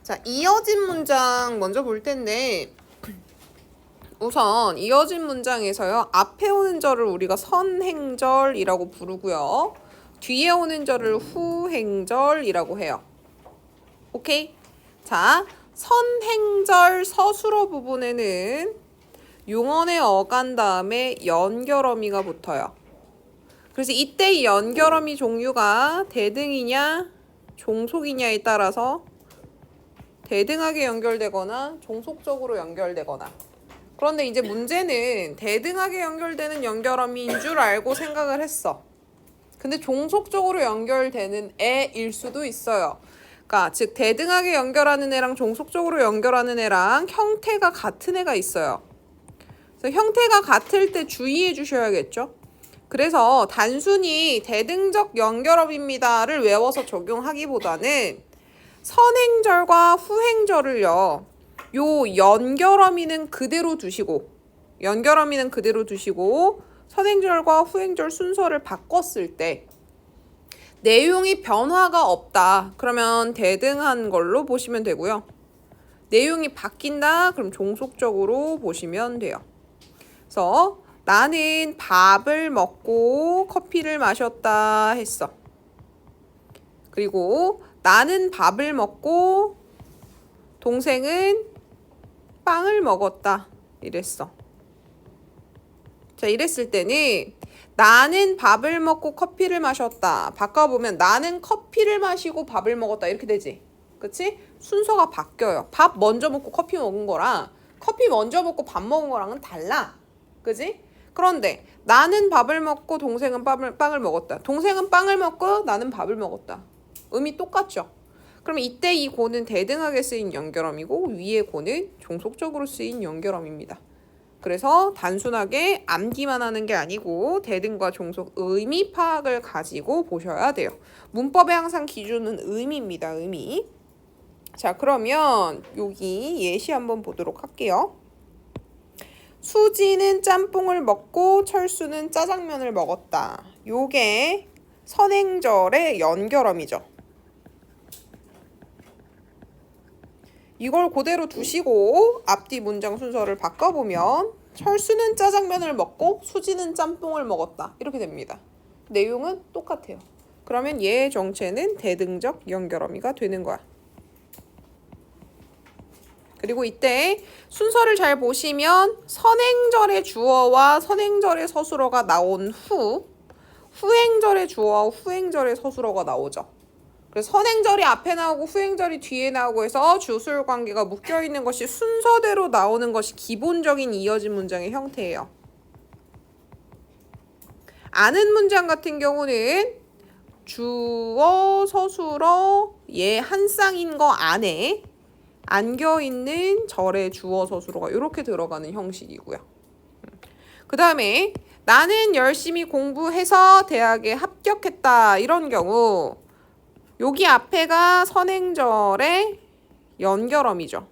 자, 이어진 문장 먼저 볼 텐데 우선 이어진 문장에서요. 앞에 오는 절을 우리가 선행절이라고 부르고요. 뒤에 오는 절을 후행절이라고 해요. 오케이? 자, 선행절 서술어 부분에는 용언의 어간 다음에 연결어미가 붙어요. 그래서 이때 이 연결어미 종류가 대등이냐 종속이냐에 따라서 대등하게 연결되거나 종속적으로 연결되거나. 그런데 이제 문제는 대등하게 연결되는 연결어미인 줄 알고 생각을 했어. 근데 종속적으로 연결되는 애일 수도 있어요. 그러니까 즉 대등하게 연결하는 애랑 종속적으로 연결하는 애랑 형태가 같은 애가 있어요. 그래서 형태가 같을 때 주의해 주셔야겠죠. 그래서 단순히 대등적 연결어미입니다를 외워서 적용하기보다는 선행절과 후행절을요. 요 연결어미는 그대로 두시고 선행절과 후행절 순서를 바꿨을 때 내용이 변화가 없다. 그러면 대등한 걸로 보시면 되고요. 내용이 바뀐다. 그럼 종속적으로 보시면 돼요. 그래서 나는 밥을 먹고 커피를 마셨다 했어. 그리고 나는 밥을 먹고 동생은 빵을 먹었다 이랬어. 자, 이랬을 때는 나는 밥을 먹고 커피를 마셨다. 바꿔보면 나는 커피를 마시고 밥을 먹었다 이렇게 되지. 그치? 순서가 바뀌어요. 밥 먼저 먹고 커피 먹은 거랑 커피 먼저 먹고 밥 먹은 거랑은 달라. 그지? 그런데 나는 밥을 먹고 동생은 빵을 먹었다. 동생은 빵을 먹고 나는 밥을 먹었다. 의미 똑같죠? 그럼 이때 이 고는 대등하게 쓰인 연결어미고 위에 고는 종속적으로 쓰인 연결어미입니다. 그래서 단순하게 암기만 하는 게 아니고 대등과 종속 의미 파악을 가지고 보셔야 돼요. 문법의 항상 기준은 의미입니다. 의미. 자, 그러면 여기 예시 한번 보도록 할게요. 수지는 짬뽕을 먹고 철수는 짜장면을 먹었다. 요게 선행절의 연결어미죠. 이걸 그대로 두시고 앞뒤 문장 순서를 바꿔보면 철수는 짜장면을 먹고 수지는 짬뽕을 먹었다. 이렇게 됩니다. 내용은 똑같아요. 그러면 얘의 정체는 대등적 연결어미가 되는 거야. 그리고 이때 순서를 잘 보시면 선행절의 주어와 선행절의 서술어가 나온 후 후행절의 주어와 후행절의 서술어가 나오죠. 그래서 선행절이 앞에 나오고 후행절이 뒤에 나오고 해서 주술 관계가 묶여있는 것이 순서대로 나오는 것이 기본적인 이어진 문장의 형태예요. 아는 문장 같은 경우는 주어, 서술어, 얘 한 쌍인 거 안에 안겨있는 절의 주어, 서술어가 이렇게 들어가는 형식이고요. 그 다음에 나는 열심히 공부해서 대학에 합격했다. 이런 경우 여기 앞에가 선행절의 연결어미죠.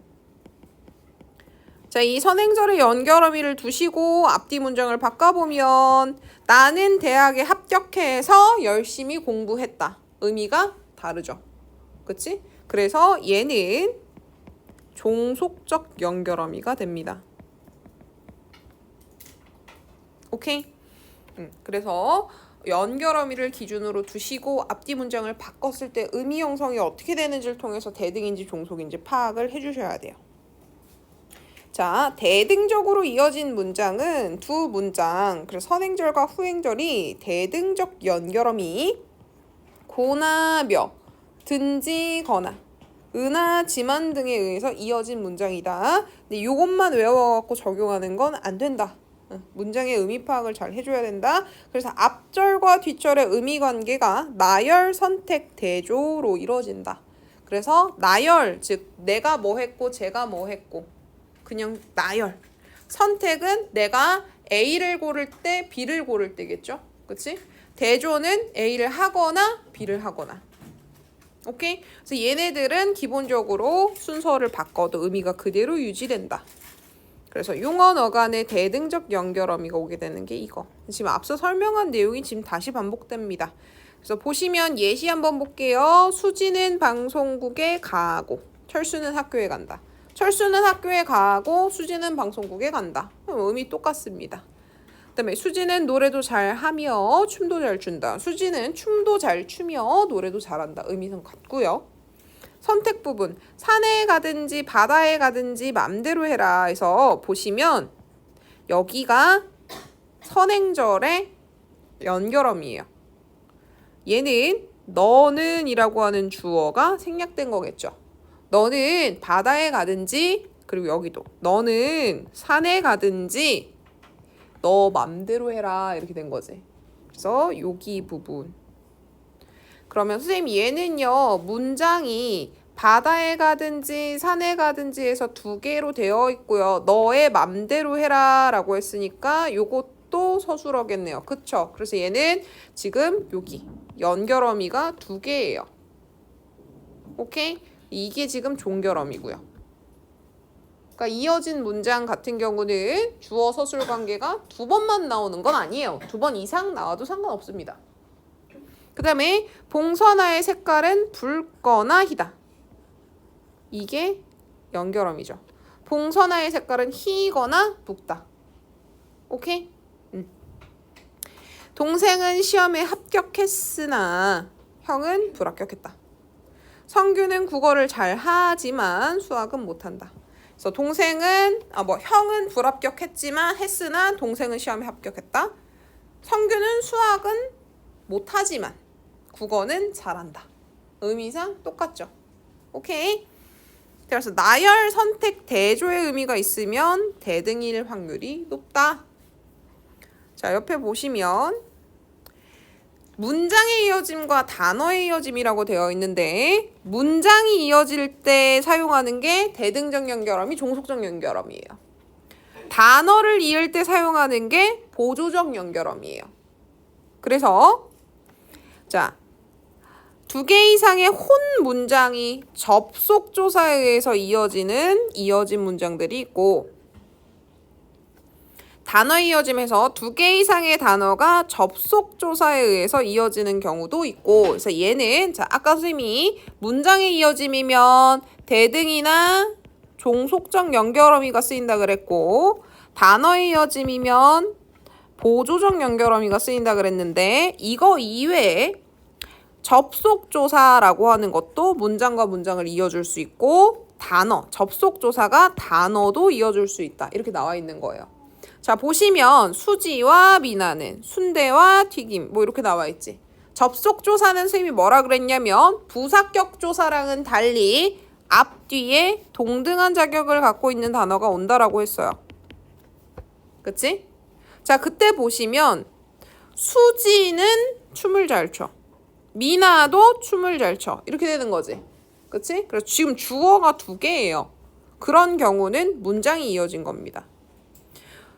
자, 이 선행절의 연결어미를 두시고 앞뒤 문장을 바꿔보면 나는 대학에 합격해서 열심히 공부했다. 의미가 다르죠. 그치? 그래서 얘는 종속적 연결어미가 됩니다. 오케이? 그래서 연결어미를 기준으로 두시고 앞뒤 문장을 바꿨을 때 의미 형성이 어떻게 되는지를 통해서 대등인지 종속인지 파악을 해주셔야 돼요. 자, 대등적으로 이어진 문장은 두 문장, 그래서 선행절과 후행절이 대등적 연결어미 고나 며, 든지 거나, 으나 지만 등에 의해서 이어진 문장이다. 근데 이것만 외워갖고 적용하는 건 안 된다. 문장의 의미 파악을 잘 해줘야 된다. 그래서 앞절과 뒷절의 의미 관계가 나열, 선택, 대조로 이루어진다. 그래서 나열, 즉 내가 뭐 했고 제가 뭐 했고 그냥 나열. 선택은 내가 A를 고를 때 B를 고를 때겠죠. 그치? 대조는 A를 하거나 B를 하거나. 오케이? 그래서 얘네들은 기본적으로 순서를 바꿔도 의미가 그대로 유지된다. 그래서 용언 어간의 대등적 연결어미가 오게 되는 게 이거. 지금 앞서 설명한 내용이 지금 다시 반복됩니다. 그래서 보시면 예시 한번 볼게요. 수지는 방송국에 가고 철수는 학교에 간다. 철수는 학교에 가고 수지는 방송국에 간다. 그럼 의미 똑같습니다. 그다음에 수지는 노래도 잘하며 춤도 잘 춘다. 수지는 춤도 잘 추며 노래도 잘한다. 의미는 같고요. 선택 부분. 산에 가든지 바다에 가든지 맘대로 해라 해서 보시면 여기가 선행절의 연결어미예요. 얘는 너는 이라고 하는 주어가 생략된 거겠죠. 너는 바다에 가든지, 그리고 여기도 너는 산에 가든지 너 맘대로 해라 이렇게 된 거지. 그래서 여기 부분. 그러면 선생님 얘는요 문장이 바다에 가든지 산에 가든지 해서 두 개로 되어 있고요. 너의 맘대로 해라 라고 했으니까 요것도 서술어겠네요. 그쵸? 그래서 얘는 지금 여기 연결어미가 두 개예요. 오케이? 이게 지금 종결어미고요. 그러니까 이어진 문장 같은 경우는 주어 서술 관계가 두 번만 나오는 건 아니에요. 두 번 이상 나와도 상관없습니다. 그 다음에 봉선화의 색깔은 붉거나 희다. 이게 연결어미죠. 봉선화의 색깔은 희거나 붉다. 오케이? 동생은 시험에 합격했으나 형은 불합격했다. 성규는 국어를 잘 하지만 수학은 못한다. 그래서 동생은 형은 불합격했지만 했으나 동생은 시험에 합격했다. 성규는 수학은 못하지만 국어는 잘한다. 의미상 똑같죠. 오케이. 그래서 나열, 선택, 대조의 의미가 있으면 대등일 확률이 높다. 자, 옆에 보시면 문장의 이어짐과 단어의 이어짐이라고 되어 있는데 문장이 이어질 때 사용하는 게 대등적 연결어미, 종속적 연결어미예요. 단어를 이을 때 사용하는 게 보조적 연결어미예요. 그래서 자, 두 개 이상의 혼 문장이 접속조사에 의해서 이어진 문장들이 있고 단어 이어짐에서 두 개 이상의 단어가 접속조사에 의해서 이어지는 경우도 있고 그래서 얘는 자 아까 선생님이 문장의 이어짐이면 대등이나 종속적 연결어미가 쓰인다 그랬고 단어의 이어짐이면 보조적 연결어미가 쓰인다 그랬는데 이거 이외에 접속조사라고 하는 것도 문장과 문장을 이어줄 수 있고 단어, 접속조사가 단어도 이어줄 수 있다. 이렇게 나와 있는 거예요. 자, 보시면 수지와 미나는 순대와 튀김 뭐 이렇게 나와 있지. 접속조사는 선생님이 뭐라 그랬냐면 부사격조사랑은 달리 앞뒤에 동등한 자격을 갖고 있는 단어가 온다라고 했어요. 그치? 자, 그때 보시면 수지는 춤을 잘 춰. 미나도 춤을 잘 춰. 이렇게 되는 거지. 그치? 그래서 지금 주어가 두 개예요. 그런 경우는 문장이 이어진 겁니다.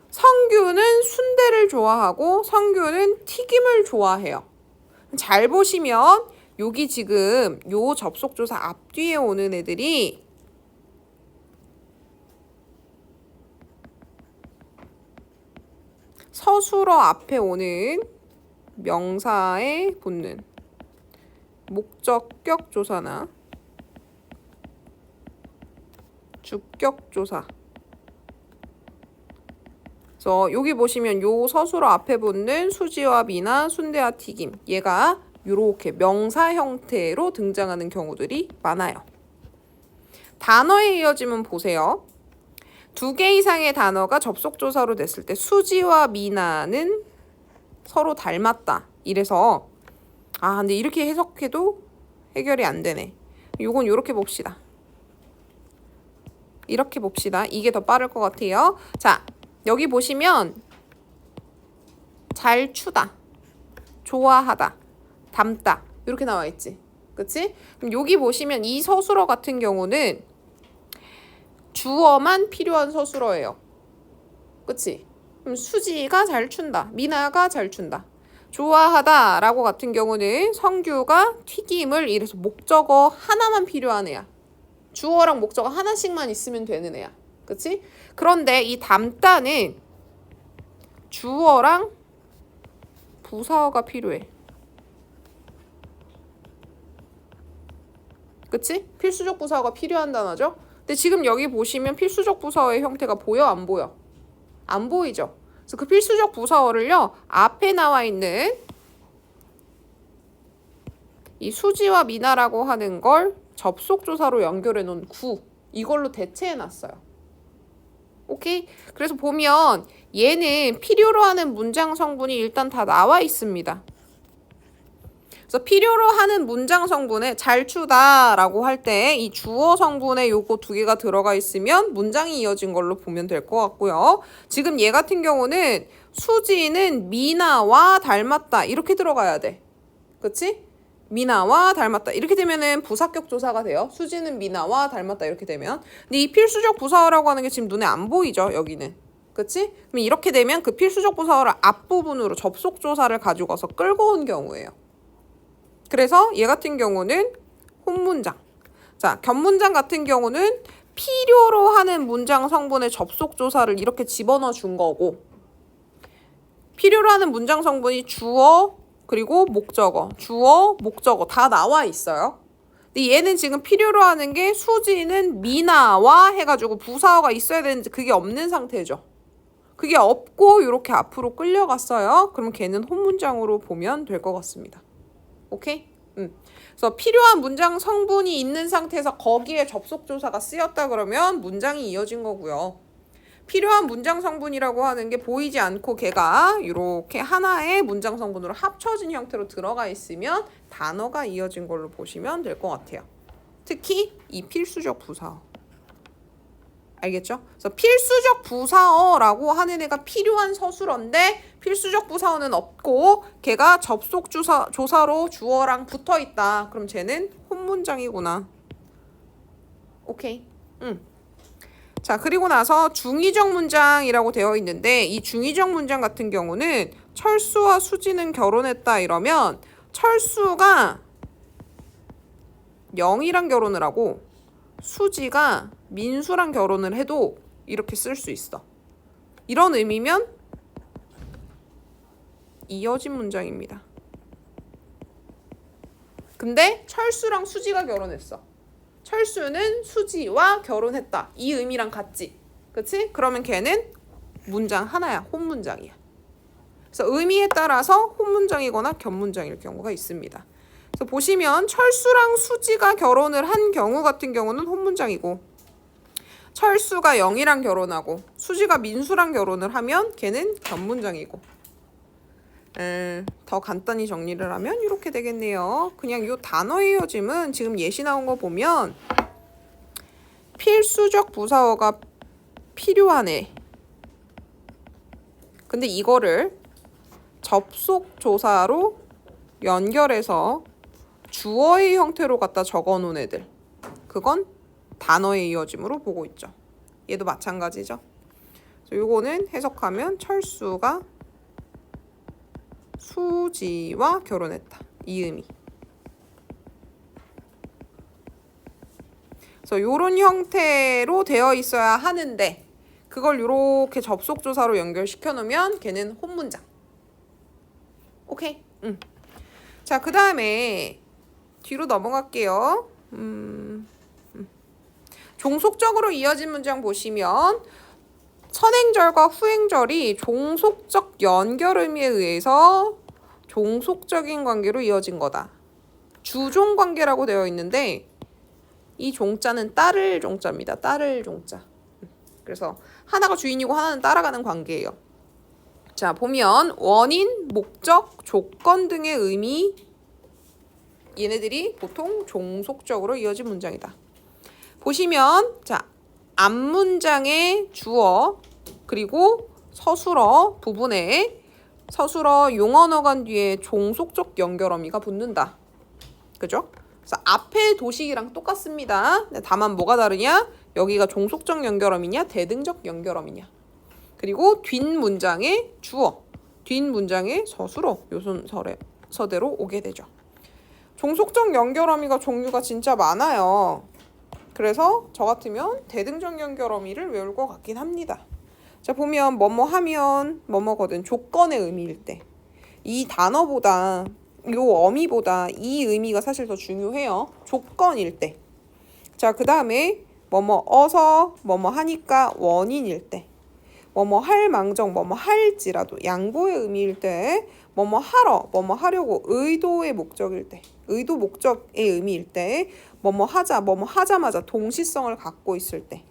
성규는 순대를 좋아하고 성규는 튀김을 좋아해요. 잘 보시면 여기 지금 요 접속조사 앞뒤에 오는 애들이 서술어 앞에 오는 명사에 붙는 목적격 조사나 주격 조사. 그래서 여기 보시면 요 서술어 앞에 붙는 수지와 미나, 순대와 튀김. 얘가 이렇게 명사 형태로 등장하는 경우들이 많아요. 단어의 이어짐은 보세요. 두 개 이상의 단어가 접속조사로 됐을 때 수지와 미나는 서로 닮았다. 이래서 근데 이렇게 해석해도 해결이 안 되네. 요건 요렇게 봅시다. 이렇게 봅시다. 이게 더 빠를 것 같아요. 자, 여기 보시면 잘 추다, 좋아하다, 닮다 이렇게 나와 있지. 그치? 그럼 여기 보시면 이 서술어 같은 경우는 주어만 필요한 서술어예요. 그치? 그럼 수지가 잘 춘다, 미나가 잘 춘다. 좋아하다 라고 같은 경우는 성규가 튀김을 이래서 목적어 하나만 필요한 애야. 주어랑 목적어 하나씩만 있으면 되는 애야. 그치? 그런데 이 닮다는 주어랑 부사어가 필요해. 그치? 필수적 부사어가 필요한 단어죠. 근데 지금 여기 보시면 필수적 부사어의 형태가 보여 안 보여? 안 보이죠? 그래서 그 필수적 부사어를요. 앞에 나와 있는 이 수지와 미나라고 하는 걸 접속조사로 연결해 놓은 구 이걸로 대체해 놨어요. 오케이? 그래서 보면 얘는 필요로 하는 문장 성분이 일단 다 나와 있습니다. 그래서 필요로 하는 문장 성분에 잘 추다라고 할 때 이 주어 성분에 요거 두 개가 들어가 있으면 문장이 이어진 걸로 보면 될 것 같고요. 지금 얘 같은 경우는 수지는 미나와 닮았다 이렇게 들어가야 돼. 그치? 미나와 닮았다 이렇게 되면은 부사격 조사가 돼요. 수지는 미나와 닮았다 이렇게 되면. 근데 이 필수적 부사어라고 하는 게 지금 눈에 안 보이죠 여기는. 그치? 그럼 이렇게 되면 그 필수적 부사어를 앞부분으로 접속 조사를 가지고 와서 끌고 온 경우예요. 그래서 얘 같은 경우는 혼문장. 자, 겹문장 같은 경우는 필요로 하는 문장 성분의 접속 조사를 이렇게 집어넣어 준 거고 필요로 하는 문장 성분이 주어 그리고 목적어, 주어, 목적어 다 나와 있어요. 근데 얘는 지금 필요로 하는 게 수지는 미나와 해가지고 부사어가 있어야 되는데 그게 없는 상태죠. 그게 없고 이렇게 앞으로 끌려갔어요. 그럼 걔는 혼문장으로 보면 될 것 같습니다. 오케이? 그래서 필요한 문장 성분이 있는 상태에서 거기에 접속 조사가 쓰였다 그러면 문장이 이어진 거고요. 필요한 문장 성분이라고 하는 게 보이지 않고 걔가 이렇게 하나의 문장 성분으로 합쳐진 형태로 들어가 있으면 단어가 이어진 걸로 보시면 될 것 같아요. 특히 이 필수적 부사어. 알겠죠? 그래서 필수적 부사어라고 하는 애가 필요한 서술어인데 필수적 부사어는 없고 걔가 접속 조사로 주어랑 붙어 있다. 그럼 쟤는 혼문장이구나. 오케이. 자, 그리고 나서 중의적 문장이라고 되어 있는데 이 중의적 문장 같은 경우는 철수와 수지는 결혼했다 이러면 철수가 영이랑 결혼을 하고 수지가 민수랑 결혼을 해도 이렇게 쓸 수 있어. 이런 의미면 이어진 문장입니다. 근데 철수랑 수지가 결혼했어. 철수는 수지와 결혼했다. 이 의미랑 같지. 그치? 그러면 걔는 문장 하나야. 혼문장이야. 그래서 의미에 따라서 혼문장이거나 겹문장일 경우가 있습니다. 그래서 보시면 철수랑 수지가 결혼을 한 경우 같은 경우는 혼문장이고 철수가 영이랑 결혼하고 수지가 민수랑 결혼을 하면 걔는 겹문장이고 더 간단히 정리를 하면 이렇게 되겠네요. 그냥 이 단어의 이어짐은 지금 예시 나온 거 보면 필수적 부사어가 필요하네. 근데 이거를 접속 조사로 연결해서 주어의 형태로 갖다 적어 놓은 애들. 그건 단어의 이어짐으로 보고 있죠. 얘도 마찬가지죠. 요거는 해석하면 철수가 수지와 결혼했다. 이 의미. 그래서 요런 형태로 되어 있어야 하는데 그걸 요렇게 접속조사로 연결시켜 놓으면 걔는 혼문장. 오케이? 자, 그 다음에 뒤로 넘어갈게요. 종속적으로 이어진 문장 보시면 선행절과 후행절이 종속적 연결 의미에 의해서 종속적인 관계로 이어진 거다. 주종 관계라고 되어 있는데 이 종자는 따를 종자입니다. 따를 종자. 그래서 하나가 주인이고 하나는 따라가는 관계예요. 자, 보면 원인, 목적, 조건 등의 의미 얘네들이 보통 종속적으로 이어진 문장이다. 보시면 자, 앞문장의 주어 그리고 서술어 부분에 서술어 용언어간 뒤에 종속적 연결어미가 붙는다. 그죠? 그래서 앞에 도식이랑 똑같습니다. 다만 뭐가 다르냐? 여기가 종속적 연결어미냐 대등적 연결어미냐. 그리고 뒷문장의 주어, 뒷문장의 서술어 요 순서대로 오게 되죠. 종속적 연결어미가 종류가 진짜 많아요. 그래서 저 같으면 대등적 연결어미를 외울 것 같긴 합니다. 자, 보면 뭐뭐 하면 뭐뭐거든 조건의 의미일 때 이 단어보다 요 어미보다 이 의미가 사실 더 중요해요. 조건일 때. 자, 그 다음에 뭐뭐어서 뭐뭐 하니까 원인일 때, 뭐뭐 할 망정 뭐뭐 할지라도 양보의 의미일 때, 뭐뭐 하러 뭐뭐 하려고 의도의 목적일 때, 의도 목적의 의미일 때, 뭐뭐 하자 뭐뭐 하자마자 동시성을 갖고 있을 때,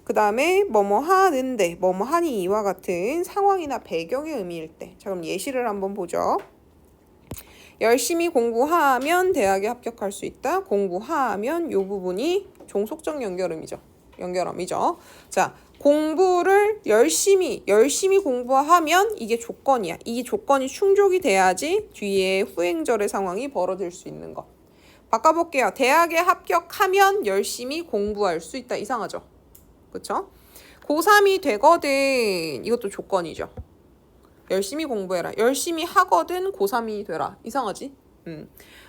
그 다음에 뭐뭐 하는데 뭐뭐 하니 이와 같은 상황이나 배경의 의미일 때. 자, 그럼 예시를 한번 보죠. 열심히 공부하면 대학에 합격할 수 있다. 공부하면 요 부분이 종속적 연결음이죠. 자, 공부를 열심히 공부하면 이게 조건이야. 이 조건이 충족이 돼야지 뒤에 후행절의 상황이 벌어질 수 있는 것. 바꿔볼게요. 대학에 합격하면 열심히 공부할 수 있다. 이상하죠? 그쵸? 고3이 되거든. 이것도 조건이죠. 열심히 공부해라. 열심히 하거든 고3이 되라. 이상하지?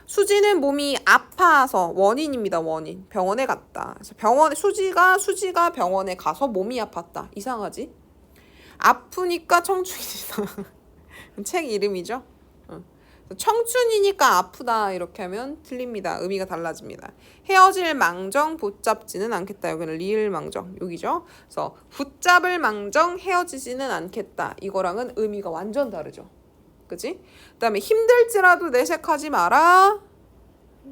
수지는 몸이 아파서 원인입니다. 원인. 병원에 갔다. 그래서 수지가 병원에 가서 몸이 아팠다. 이상하지? 아프니까 청춘이다. 책 이름이죠. 청춘이니까 아프다 이렇게 하면 틀립니다. 의미가 달라집니다. 헤어질 망정 붙잡지는 않겠다. 여기는 리을 망정 여기죠. 그래서 붙잡을 망정 헤어지지는 않겠다. 이거랑은 의미가 완전 다르죠. 그치? 그 다음에 힘들지라도 내색하지 마라.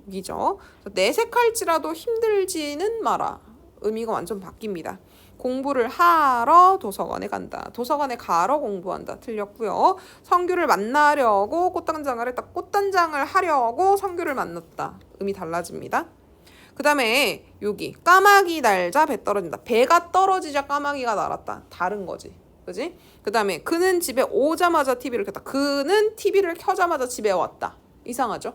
여기죠. 내색할지라도 힘들지는 마라. 의미가 완전 바뀝니다. 공부를 하러 도서관에 간다. 도서관에 가러 공부한다. 틀렸고요. 성규를 만나려고 꽃단장을 했다. 꽃단장을 하려고 성규를 만났다. 의미 달라집니다. 그 다음에 여기 까마귀 날자 배 떨어진다. 배가 떨어지자 까마귀가 날았다. 다른 거지. 그지? 그 다음에 그는 집에 오자마자 TV를 켰다. 그는 TV를 켜자마자 집에 왔다. 이상하죠?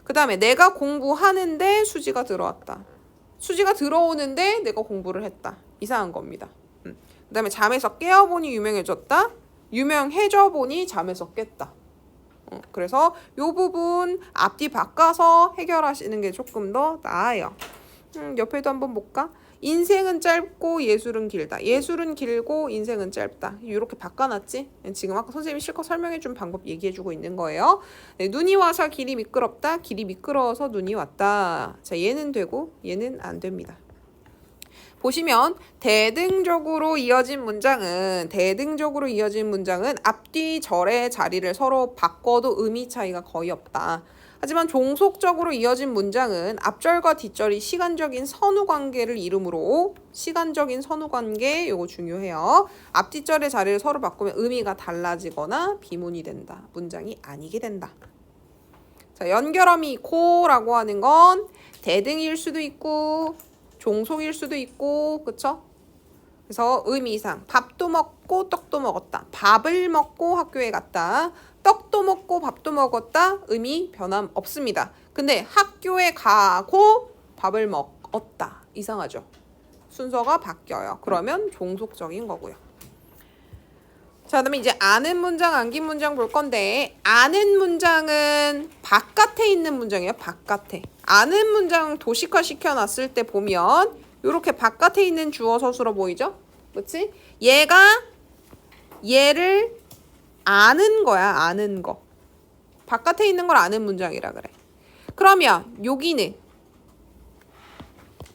그 다음에 내가 공부하는데 수지가 들어왔다. 수지가 들어오는데 내가 공부를 했다. 이상한 겁니다. 그 다음에 잠에서 깨어보니 유명해졌다. 유명해져 보니 잠에서 깼다. 그래서 이 부분 앞뒤 바꿔서 해결하시는 게 조금 더 나아요. 옆에도 한번 볼까? 인생은 짧고 예술은 길다. 예술은 길고 인생은 짧다. 이렇게 바꿔놨지? 지금 아까 선생님이 실컷 설명해준 방법 얘기해주고 있는 거예요. 네, 눈이 와서 길이 미끄럽다. 길이 미끄러워서 눈이 왔다. 자, 얘는 되고 얘는 안 됩니다. 보시면 대등적으로 이어진 문장은 앞뒤 절의 자리를 서로 바꿔도 의미 차이가 거의 없다. 하지만 종속적으로 이어진 문장은 앞절과 뒷절이 시간적인 선후관계를 이루므로 시간적인 선후관계 요거 중요해요. 앞뒤절의 자리를 서로 바꾸면 의미가 달라지거나 비문이 된다. 문장이 아니게 된다. 자, 연결어미 고라고 하는 건 대등일 수도 있고 종속일 수도 있고 그쵸? 그래서 의미상 밥도 먹고 떡도 먹었다. 밥을 먹고 학교에 갔다. 떡도 먹고 밥도 먹었다. 의미 변함 없습니다. 근데 학교에 가고 밥을 먹었다. 이상하죠? 순서가 바뀌어요. 그러면 종속적인 거고요. 자, 그다음에 이제 아는 문장, 안긴 문장 볼 건데 아는 문장은 바깥에 있는 문장이에요. 바깥에. 아는 문장 도식화 시켜놨을 때 보면 이렇게 바깥에 있는 주어 서술어 보이죠? 그렇지? 얘를 아는 거야. 아는 거. 바깥에 있는 걸 아는 문장이라 그래. 그러면 여기는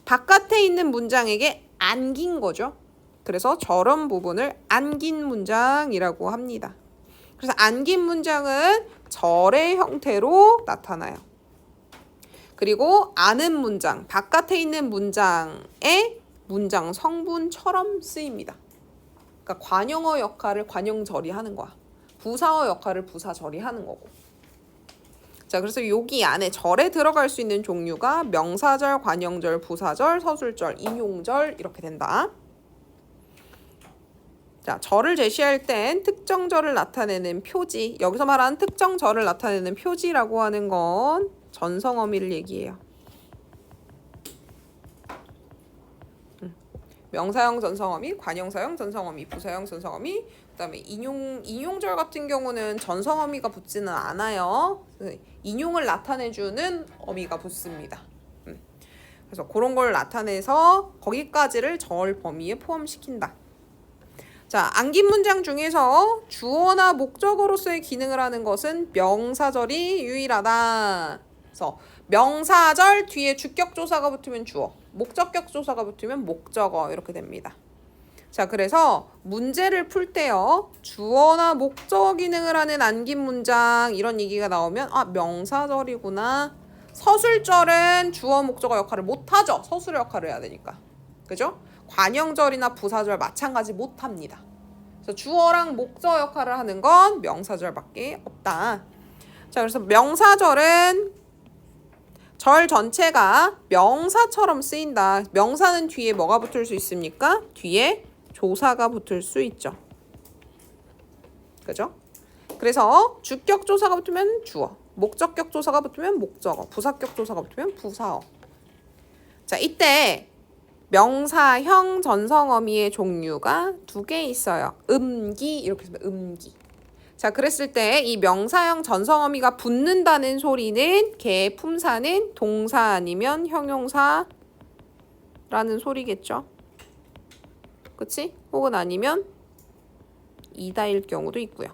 바깥에 있는 문장에게 안긴 거죠. 그래서 저런 부분을 안긴 문장이라고 합니다. 그래서 안긴 문장은 절의 형태로 나타나요. 그리고 아는 문장, 바깥에 있는 문장의 문장 성분처럼 쓰입니다. 그러니까 관용어 역할을 관용절이 하는 거야. 부사어 역할을 부사절이 하는 거고. 자, 그래서 여기 안에 절에 들어갈 수 있는 종류가 명사절, 관용절, 부사절, 서술절, 인용절 이렇게 된다. 자, 절을 제시할 땐 특정 절을 나타내는 표지, 여기서 말하는 특정 절을 나타내는 표지라고 하는 건 전성어미를 얘기해요. 명사형 전성어미, 관용사형 전성어미, 부사형 전성어미, 그다음에 인용절 같은 경우는 전성어미가 붙지는 않아요. 인용을 나타내주는 어미가 붙습니다. 그래서 그런 걸 나타내서 거기까지를 절 범위에 포함시킨다. 자, 안긴 문장 중에서 주어나 목적어로서의 기능을 하는 것은 명사절이 유일하다. 그래서 명사절 뒤에 주격조사가 붙으면 주어, 목적격조사가 붙으면 목적어 이렇게 됩니다. 자, 그래서 문제를 풀 때요. 주어나 목적어 기능을 하는 안긴 문장 이런 얘기가 나오면 아, 명사절이구나. 서술절은 주어, 목적어 역할을 못하죠. 서술의 역할을 해야 되니까. 그죠? 관형절이나 부사절 마찬가지 못합니다. 그래서 주어랑 목적어 역할을 하는 건 명사절밖에 없다. 자, 그래서 명사절은 절 전체가 명사처럼 쓰인다. 명사는 뒤에 뭐가 붙을 수 있습니까? 뒤에 조사가 붙을 수 있죠. 그죠? 그래서 주격 조사가 붙으면 주어, 목적격 조사가 붙으면 목적어, 부사격 조사가 붙으면 부사어. 자, 이때 명사형 전성어미의 종류가 두 개 있어요. 음기 이렇게 쓰면 음기. 자, 그랬을 때 이 명사형 전성어미가 붙는다는 소리는 개 품사는 동사 아니면 형용사라는 소리겠죠. 그치? 혹은 아니면 이다일 경우도 있고요.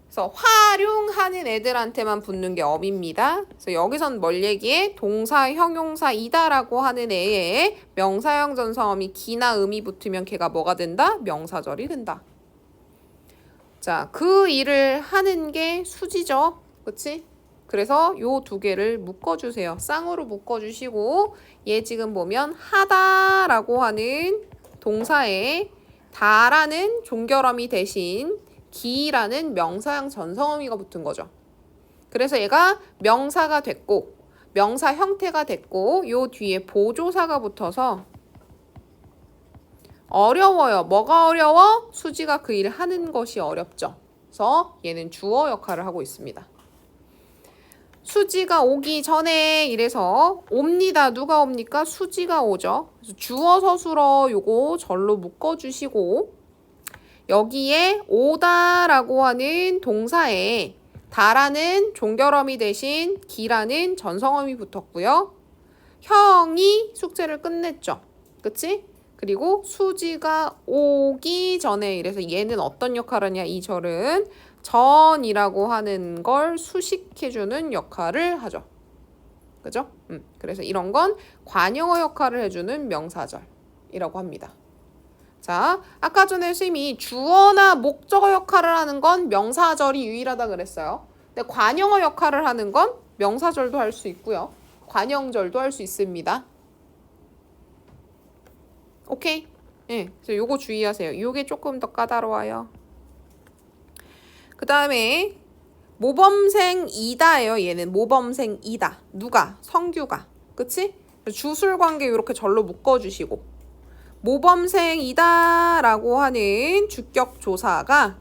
그래서 활용하는 애들한테만 붙는 게 어미입니다. 그래서 여기선 뭘 얘기해? 동사, 형용사, 이다라고 하는 애에 명사형 전성어미 기나 음이 붙으면 걔가 뭐가 된다? 명사절이 된다. 자, 그 일을 하는 게 수지죠. 그치? 그래서 요 두 개를 묶어주세요. 쌍으로 묶어주시고 얘 지금 보면 하다라고 하는 동사에 다라는 종결어미 대신 기라는 명사형 전성어미가 붙은 거죠. 그래서 얘가 명사가 됐고 명사 형태가 됐고 요 뒤에 보조사가 붙어서 어려워요. 뭐가 어려워? 수지가 그 일을 하는 것이 어렵죠. 그래서 얘는 주어 역할을 하고 있습니다. 수지가 오기 전에 이래서 옵니다. 누가 옵니까? 수지가 오죠. 그래서 주어 서술어 요거 절로 묶어주시고 여기에 오다라고 하는 동사에 다라는 종결어미 대신 기라는 전성어미 붙었고요. 형이 숙제를 끝냈죠. 그치? 그리고 수지가 오기 전에 이래서 얘는 어떤 역할을 하냐? 이 절은 전이라고 하는 걸 수식해주는 역할을 하죠. 그죠? 그래서 이런 건 관용어 역할을 해주는 명사절이라고 합니다. 자, 아까 전에 선생님이 주어나 목적어 역할을 하는 건 명사절이 유일하다 그랬어요. 근데 관용어 역할을 하는 건 명사절도 할 수 있고요. 관형절도 할 수 있습니다. 오케이? 예, 그래서 요거 주의하세요. 요게 조금 더 까다로워요. 그 다음에 모범생이다예요. 얘는 모범생이다. 누가? 성규가. 그치? 주술관계 이렇게 절로 묶어주시고 모범생이다라고 하는 주격조사가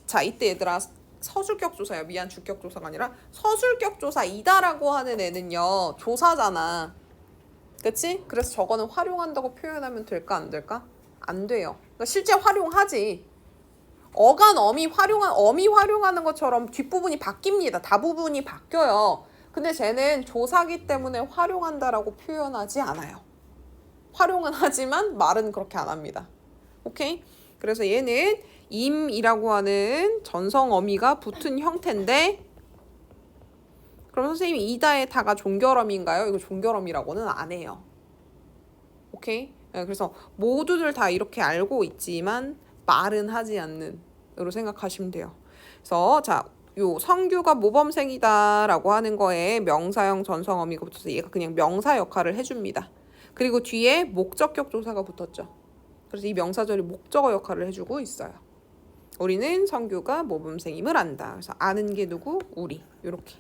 자, 이때 얘들아 서술격조사야. 미안, 주격조사가 아니라 서술격조사이다라고 하는 애는요. 조사잖아. 그치? 그래서 저거는 활용한다고 표현하면 될까 안 될까? 안 돼요. 그러니까 실제 활용하지. 어간 어미 활용하는 것처럼 뒷부분이 바뀝니다. 다부분이 바뀌어요. 근데 쟤는 조사기 때문에 활용한다라고 표현하지 않아요. 활용은 하지만 말은 그렇게 안 합니다. 오케이? 그래서 얘는 임이라고 하는 전성 어미가 붙은 형태인데 그럼 선생님이 이다의 다가 종결어미인가요? 이거 종결어미라고는 안 해요. 오케이? 그래서 모두들 다 이렇게 알고 있지만 말은 하지 않는 으로 생각하시면 돼요. 그래서 자, 요 성규가 모범생이다라고 하는 거에 명사형 전성어미가 붙어서 얘가 그냥 명사 역할을 해줍니다. 그리고 뒤에 목적격 조사가 붙었죠. 그래서 이 명사절이 목적어 역할을 해주고 있어요. 우리는 성규가 모범생임을 안다. 그래서 아는 게 누구? 우리. 요렇게.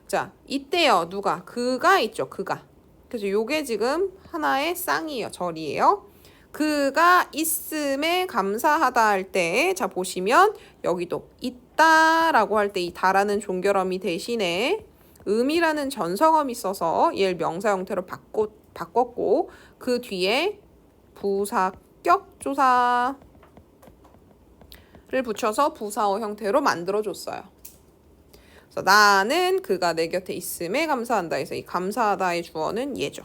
자, 이때요. 누가? 그가 있죠. 그가. 그래서 요게 지금 하나의 쌍이에요. 절이에요. 그가 있음에 감사하다 할 때, 자, 보시면 여기도 있다라고 할 때 이 다라는 종결어미 대신에 음이라는 전성어미 써서 얘를 명사 형태로 바꿨고 그 뒤에 부사격 조사를 붙여서 부사어 형태로 만들어줬어요. 그래서 나는 그가 내 곁에 있음에 감사한다 해서 이 감사하다의 주어는 얘죠.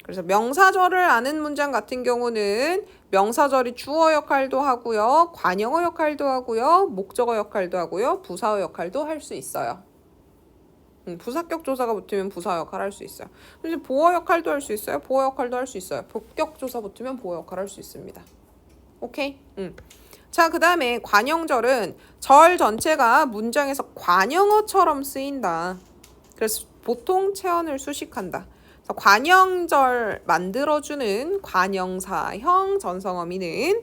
그래서 명사절을 아는 문장 같은 경우는 명사절이 주어 역할도 하고요. 관용어 역할도 하고요. 목적어 역할도 하고요. 부사어 역할도 할 수 있어요. 부사격 조사가 붙으면 부사 역할 할 수 있어요. 이제 보어 역할도 할 수 있어요. 보어 역할도 할 수 있어요. 복격 조사 붙으면 보어 역할 할 수 있습니다. 오케이? 자, 그 다음에 관형절은 절 전체가 문장에서 관형어처럼 쓰인다. 그래서 보통 체언을 수식한다. 그래서 관형절 만들어주는 관형사형 전성어미는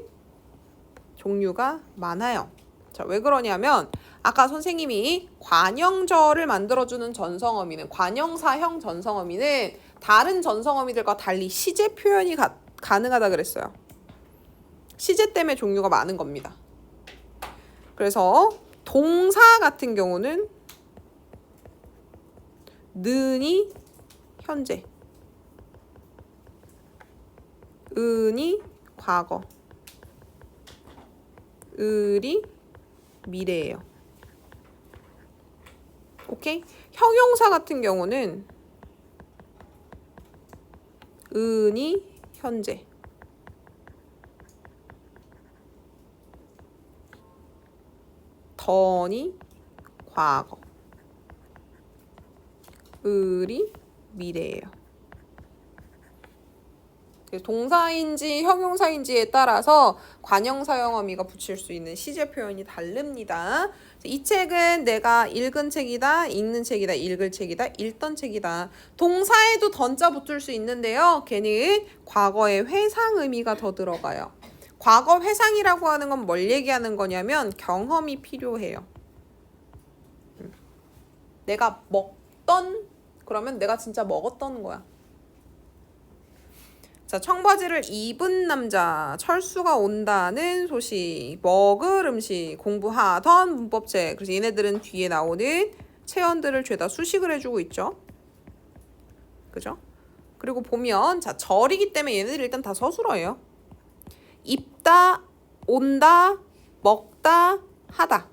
종류가 많아요. 자, 왜 그러냐면 아까 선생님이 관형절을 만들어주는 전성어미는 관형사형 전성어미는 다른 전성어미들과 달리 시제 표현이 가능하다 그랬어요. 시제 때문에 종류가 많은 겁니다. 그래서 동사 같은 경우는 는이 현재, 은이 과거, 을이 미래예요. 오케이? 형용사 같은 경우는 은이 현재, 던이 과거, 을이 미래예요. 동사인지 형용사인지에 따라서 관형사형어미가 붙일 수 있는 시제 표현이 다릅니다. 이 책은 내가 읽은 책이다, 읽는 책이다, 읽을 책이다, 읽던 책이다. 동사에도 던자 붙을 수 있는데요. 걔는 과거의 회상 의미가 더 들어가요. 과거 회상이라고 하는 건 뭘 얘기하는 거냐면 경험이 필요해요. 내가 먹던, 그러면 내가 진짜 먹었던 거야. 자, 청바지를 입은 남자, 철수가 온다는 소식, 먹을 음식, 공부하던 문법책. 그래서 얘네들은 뒤에 나오는 체언들을 죄다 수식을 해주고 있죠. 그죠? 그리고 보면 자, 절이기 때문에 얘네들 일단 다 서술어예요. 입다, 온다, 먹다, 하다.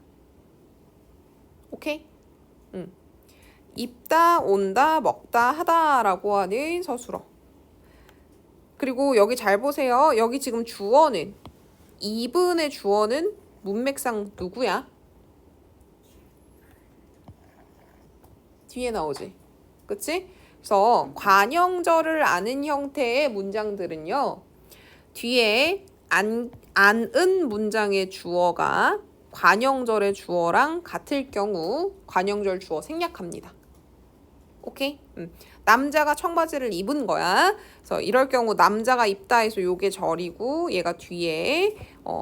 오케이? 입다, 온다, 먹다, 하다라고 하는 서술어. 그리고 여기 잘 보세요. 여기 지금 주어는, 이분의 주어는 문맥상 누구야? 뒤에 나오지. 그치? 그래서 관형절을 아는 형태의 문장들은요. 뒤에 안은 문장의 주어가 관형절의 주어랑 같을 경우 관형절 주어 생략합니다. 오케이? 남자가 청바지를 입은 거야. 그래서 이럴 경우 남자가 입다 해서 요게 절이고 얘가 뒤에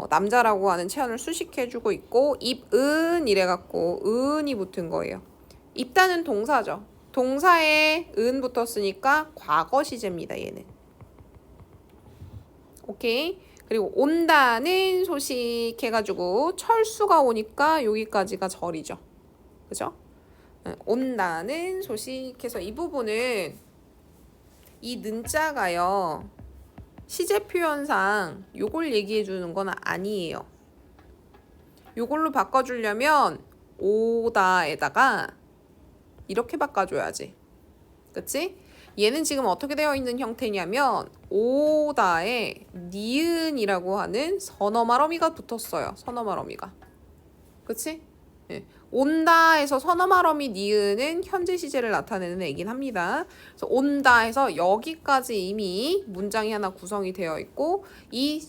남자라고 하는 체언을 수식해주고 있고 입은 이래갖고 은이 붙은 거예요. 입다는 동사죠. 동사에 은 붙었으니까 과거 시제입니다. 얘는. 오케이? 그리고 온다는 소식 해가지고 철수가 오니까 여기까지가 절이죠. 그죠? 온다는 소식해서 이 부분은 이 는자가요 시제 표현상 요걸 얘기해 주는 건 아니에요. 요걸로 바꿔주려면 오다에다가 이렇게 바꿔줘야지. 그치? 얘는 지금 어떻게 되어 있는 형태냐면 오다에 니은이라고 하는 선어말어미가 붙었어요. 선어말어미가. 그치? 네. 온다에서 선어말어미 니은은 현재 시제를 나타내는 애긴 합니다. 그래서 온다에서 여기까지 이미 문장이 하나 구성이 되어 있고 이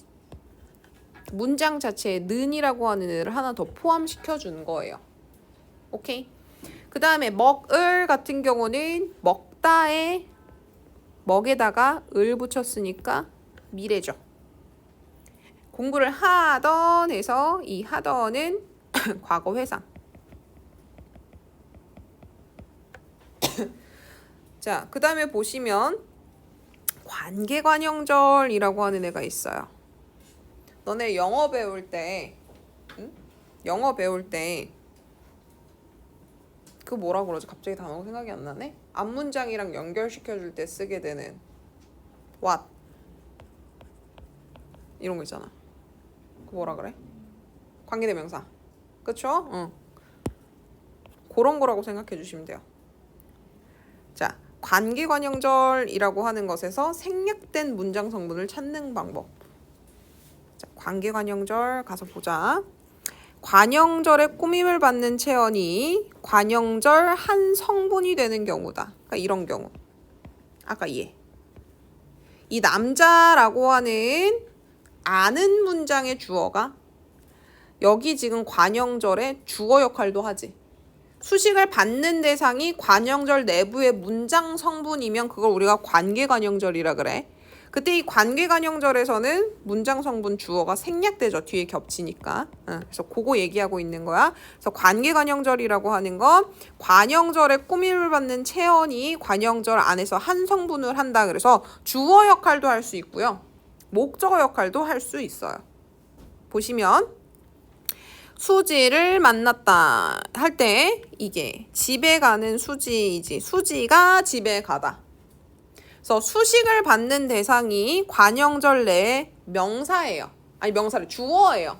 문장 자체에 는이라고 하는 애를 하나 더 포함시켜 준 거예요. 오케이? 그 다음에 먹을 같은 경우는 먹다에 먹에다가 을 붙였으니까 미래죠. 공부를 하던 해서 이 하던은 과거 회상. 자, 그 다음에 보시면 관계관형절이라고 하는 애가 있어요. 너네 영어 배울 때 영어 배울 때 그 뭐라 그러지? 갑자기 단어가 생각이 안 나네? 앞문장이랑 연결시켜줄 때 쓰게 되는 what 이런 거 있잖아. 그 뭐라 그래? 관계대명사. 그쵸? 응. 그런 거라고 생각해 주시면 돼요. 자, 관계관형절이라고 하는 것에서 생략된 문장 성분을 찾는 방법. 관계관형절 가서 보자. 관형절의 꾸밈을 받는 체언이 관형절 한 성분이 되는 경우다. 그러니까 이런 경우. 아까 이 남자라고 하는 아는 문장의 주어가 여기 지금 관형절의 주어 역할도 하지. 수식을 받는 대상이 관형절 내부의 문장 성분이면 그걸 우리가 관계관형절이라 그래. 그때 이 관계관형절에서는 문장 성분 주어가 생략되죠. 뒤에 겹치니까. 그래서 그거 얘기하고 있는 거야. 그래서 관계관형절이라고 하는 건 관형절의 꾸밈을 받는 체언이 관형절 안에서 한 성분을 한다. 그래서 주어 역할도 할 수 있고요. 목적어 역할도 할 수 있어요. 보시면 수지를 만났다 할 때 이게 집에 가는 수지이지. 수지가 집에 가다. 그래서 수식을 받는 대상이 관형절 내에 명사예요. 아니 명사를 주어예요.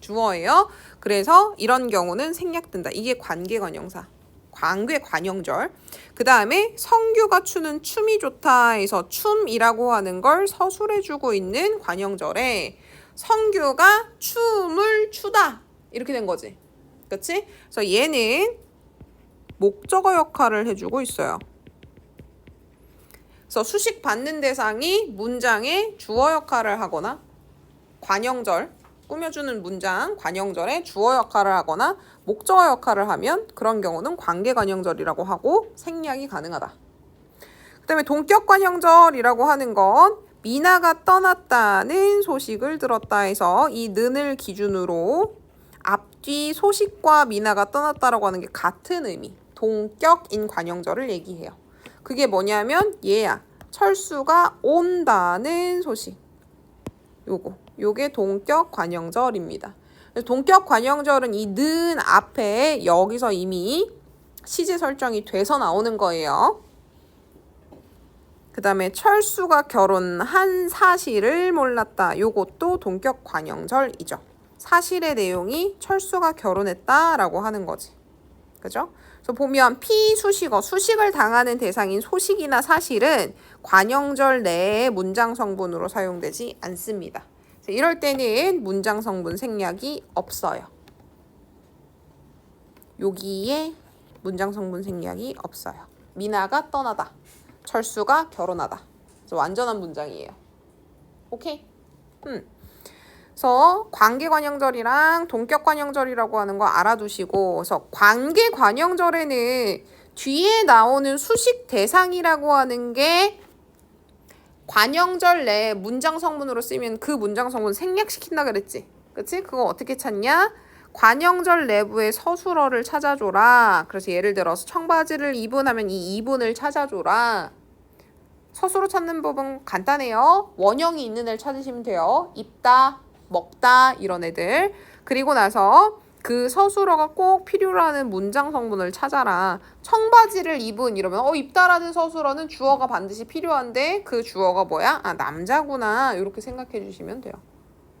주어예요. 그래서 이런 경우는 생략된다. 이게 관계관형사. 관계관형절. 그 다음에 성규가 추는 춤이 좋다 해서 춤이라고 하는 걸 서술해주고 있는 관형절에 성규가 춤을 추다. 이렇게 된 거지. 그치? 그래서 얘는 목적어 역할을 해주고 있어요. 그래서 수식 받는 대상이 문장의 주어 역할을 하거나 관형절, 꾸며주는 문장, 관형절의 주어 역할을 하거나 목적어 역할을 하면 그런 경우는 관계관형절이라고 하고 생략이 가능하다. 그 다음에 동격관형절이라고 하는 건 미나가 떠났다는 소식을 들었다 해서 이 는을 기준으로 앞뒤 소식과 미나가 떠났다라고 하는 게 같은 의미, 동격인 관형절을 얘기해요. 그게 뭐냐면 얘야. 철수가 온다는 소식. 요게 동격 관형절입니다. 동격 관형절은 이 는 앞에 여기서 이미 시제 설정이 돼서 나오는 거예요. 그 다음에 철수가 결혼한 사실을 몰랐다. 요것도 동격 관형절이죠. 사실의 내용이 철수가 결혼했다라고 하는 거지. 그죠? 그래서 보면 피수식어, 수식을 당하는 대상인 소식이나 사실은 관형절 내에 문장 성분으로 사용되지 않습니다. 그래서 이럴 때는 문장 성분 생략이 없어요. 여기에 문장 성분 생략이 없어요. 미나가 떠나다. 철수가 결혼하다. 그래서 완전한 문장이에요. 오케이? 그래서 관계관형절이랑 동격관형절이라고 하는 거 알아두시고, 그래서 관계관형절에는 뒤에 나오는 수식 대상이라고 하는 게 관형절 내에 문장 성분으로 쓰면 그 문장 성분 생략시킨다 그랬지. 그치? 그거 어떻게 찾냐? 관형절 내부의 서술어를 찾아줘라. 그래서 예를 들어서 청바지를 입은 하면 이 입은을 찾아줘라. 서술어 찾는 법은 간단해요. 원형이 있는 애를 찾으시면 돼요. 입다, 먹다 이런 애들. 그리고 나서 그 서술어가 꼭 필요로 하는 문장 성분을 찾아라. 청바지를 입은 이러면 입다라는 서술어는 주어가 반드시 필요한데 그 주어가 뭐야? 아, 남자구나. 이렇게 생각해 주시면 돼요.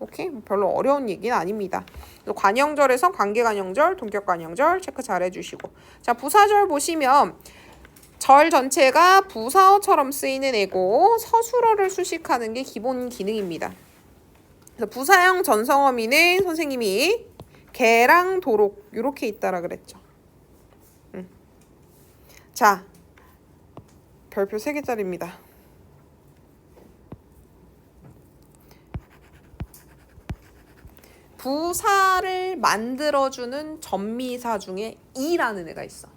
오케이? 별로 어려운 얘기는 아닙니다. 관형절에서 관계관형절, 동격관형절 체크 잘 해주시고. 자, 부사절 보시면 절 전체가 부사어처럼 쓰이는 애고 서술어를 수식하는 게 기본 기능입니다. 그래서 부사형 전성어미는 선생님이 개랑 도록 이렇게 있다라 그랬죠. 자, 별표 3개짜리입니다. 부사를 만들어주는 전미사 중에 이라는 애가 있어.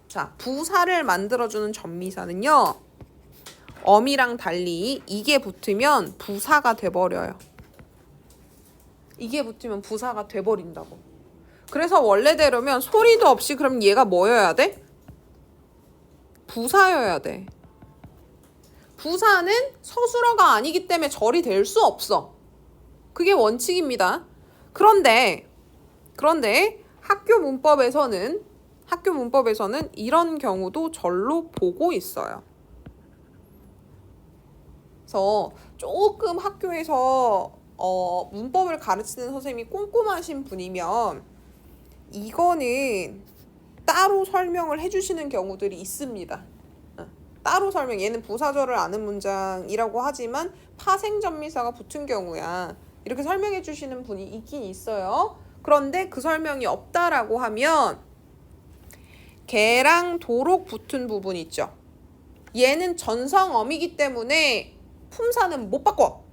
자, 부사를 만들어주는 전미사는요. 어미랑 달리 이게 붙으면 부사가 돼버려요. 이게 붙으면 부사가 돼버린다고. 그래서 원래대로면 소리도 없이 그럼 얘가 뭐여야 돼? 부사여야 돼. 부사는 서술어가 아니기 때문에 절이 될 수 없어. 그게 원칙입니다. 그런데 학교 문법에서는 이런 경우도 절로 보고 있어요. 그래서 조금 학교에서 문법을 가르치는 선생님이 꼼꼼하신 분이면 이거는 따로 설명을 해주시는 경우들이 있습니다. 따로 설명, 얘는 부사절을 아는 문장이라고 하지만 파생전미사가 붙은 경우야. 이렇게 설명해 주시는 분이 있긴 있어요. 그런데 그 설명이 없다라고 하면 개랑 도록 붙은 부분 있죠. 얘는 전성어미이기 때문에 품사는 못 바꿔.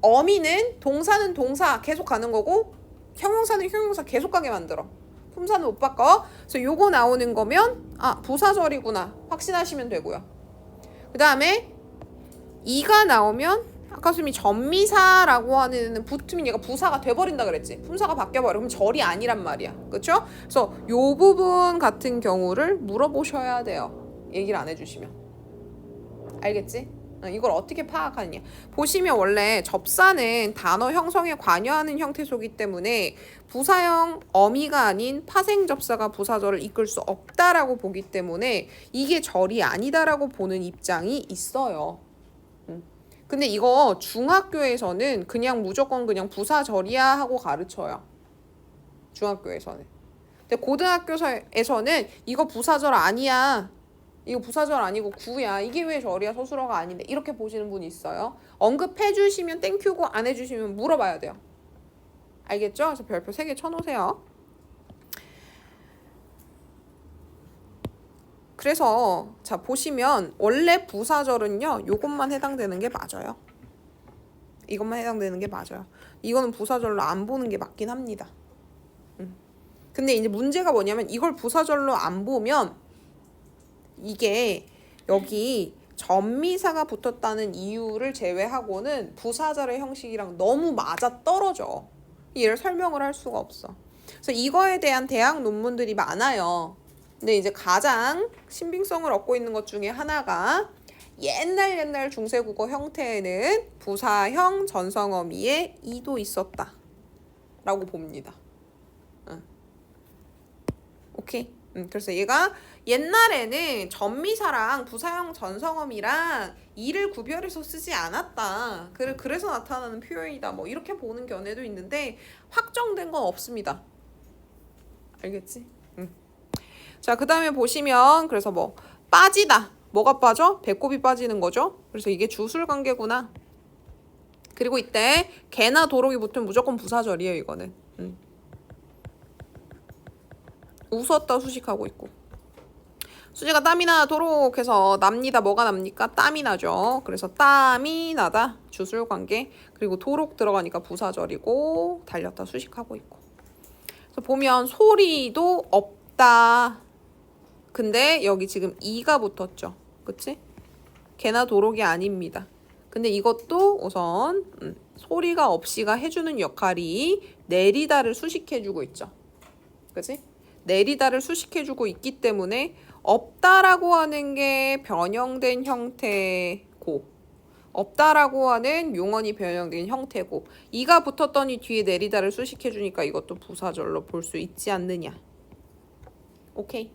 어미는 동사는 동사 계속 가는 거고 형용사는 형용사 계속 가게 만들어. 품사는 못 바꿔. 그래서 요거 나오는 거면 부사절이구나 확신하시면 되고요. 그 다음에 이가 나오면 아까 수미 전미사라고 하는 애는 붙으면 얘가 부사가 돼버린다 그랬지. 품사가 바뀌어버려. 그럼 절이 아니란 말이야. 그쵸? 그래서 요 부분 같은 경우를 물어보셔야 돼요. 얘기를 안 해주시면. 알겠지? 이걸 어떻게 파악하느냐. 보시면 원래 접사는 단어 형성에 관여하는 형태소이기 때문에 부사형 어미가 아닌 파생접사가 부사절을 이끌 수 없다라고 보기 때문에 이게 절이 아니다라고 보는 입장이 있어요. 근데 이거 중학교에서는 그냥 무조건 그냥 부사절이야 하고 가르쳐요. 중학교에서는. 근데 고등학교에서는 이거 부사절 아니야. 이거 부사절 아니고 구야. 이게 왜 절이야 서술어가 아닌데. 이렇게 보시는 분이 있어요. 언급해 주시면 땡큐고 안 해주시면 물어봐야 돼요. 알겠죠? 그래서 별표 3개 쳐놓으세요. 그래서 자 보시면 원래 부사절은요 요것만 해당되는 게 맞아요. 이것만 해당되는 게 맞아요. 이거는 부사절로 안 보는 게 맞긴 합니다. 근데 이제 문제가 뭐냐면 이걸 부사절로 안 보면 이게 여기 전미사가 붙었다는 이유를 제외하고는 부사절의 형식이랑 너무 맞아 떨어져. 얘를 설명을 할 수가 없어. 그래서 이거에 대한 대학 논문들이 많아요. 근데 이제 가장 신빙성을 얻고 있는 것 중에 하나가 옛날 중세국어 형태에는 부사형 전성어미에 이도 있었다 라고 봅니다. 오케이. 그래서 얘가 옛날에는 전미사랑 부사형 전성어미랑 이를 구별해서 쓰지 않았다. 그래서 나타나는 표현이다. 뭐 이렇게 보는 견해도 있는데 확정된 건 없습니다. 알겠지? 자, 그 다음에 보시면 그래서 뭐 빠지다. 뭐가 빠져? 배꼽이 빠지는 거죠. 그래서 이게 주술관계구나. 그리고 이때 개나 도록이 붙으면 무조건 부사절이에요. 이거는. 웃었다 수식하고 있고. 수지가 땀이 나도록 해서 납니다. 뭐가 납니까? 땀이 나죠. 그래서 땀이 나다. 주술관계. 그리고 도록 들어가니까 부사절이고 달렸다 수식하고 있고. 그래서 보면 소리도 없다. 근데 여기 지금 이가 붙었죠. 그치? 개나 도록이 아닙니다. 근데 이것도 우선 소리가 없이가 해주는 역할이 내리다를 수식해주고 있죠. 그치? 내리다를 수식해주고 있기 때문에 없다라고 하는 게 변형된 형태고 없다라고 하는 용언이 변형된 형태고 이가 붙었더니 뒤에 내리다를 수식해주니까 이것도 부사절로 볼 수 있지 않느냐. 오케이.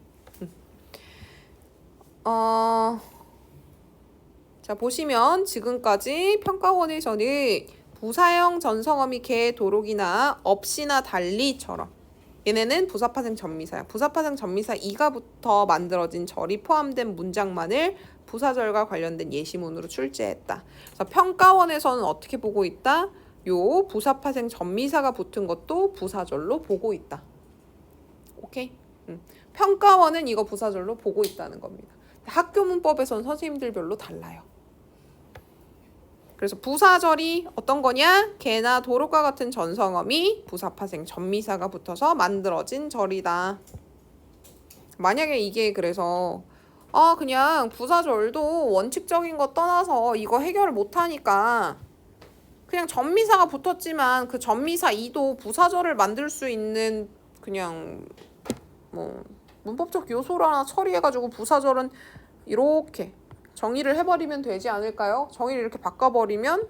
자 보시면 지금까지 평가원에서는 부사형 전성어미 개 도록이나 없이나 달리처럼 얘네는 부사파생 전미사야. 부사파생 전미사 이가 붙어 만들어진 절이 포함된 문장만을 부사절과 관련된 예시문으로 출제했다. 그래서 평가원에서는 어떻게 보고 있다? 요 부사파생 전미사가 붙은 것도 부사절로 보고 있다. 오케이? 평가원은 이거 부사절로 보고 있다는 겁니다. 학교문법에서는 선생님들별로 달라요. 그래서 부사절이 어떤 거냐? 개나 도록과 같은 전성어미 부사파생 전미사가 붙어서 만들어진 절이다. 만약에 이게 그래서 그냥 부사절도 원칙적인 거 떠나서 이거 해결을 못하니까 그냥 전미사가 붙었지만 그 전미사 이도 부사절을 만들 수 있는 그냥 뭐 문법적 요소를 하나 처리해가지고 부사절은 이렇게 정의를 해버리면 되지 않을까요? 정의를 이렇게 바꿔버리면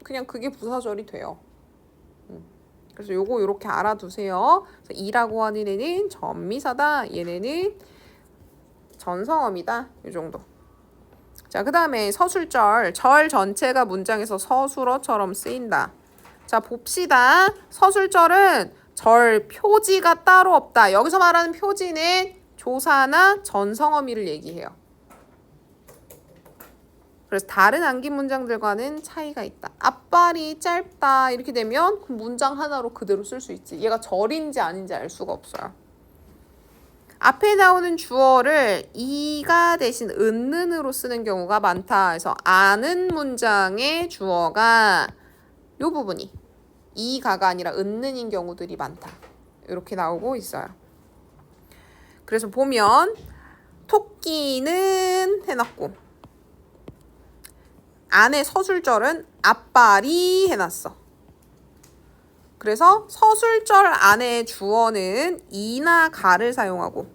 그냥 그게 부사절이 돼요. 그래서 요거 이렇게 알아두세요. 그래서 이라고 하는 애는 전미사다. 얘네는 전성어미다. 이 정도. 자, 그 다음에 서술절. 절 전체가 문장에서 서술어처럼 쓰인다. 자, 봅시다. 서술절은 절 표지가 따로 없다. 여기서 말하는 표지는 조사나 전성어미를 얘기해요. 그래서 다른 암기 문장들과는 차이가 있다. 앞발이 짧다 이렇게 되면 그 문장 하나로 그대로 쓸 수 있지. 얘가 절인지 아닌지 알 수가 없어요. 앞에 나오는 주어를 이가 대신 은는으로 쓰는 경우가 많다. 그래서 아는 문장의 주어가 요 부분이 이가가 아니라 은는인 경우들이 많다. 이렇게 나오고 있어요. 그래서 보면 토끼는 해놨고 안에 서술절은 앞발이 해놨어. 그래서 서술절 안에 주어는 이나 가를 사용하고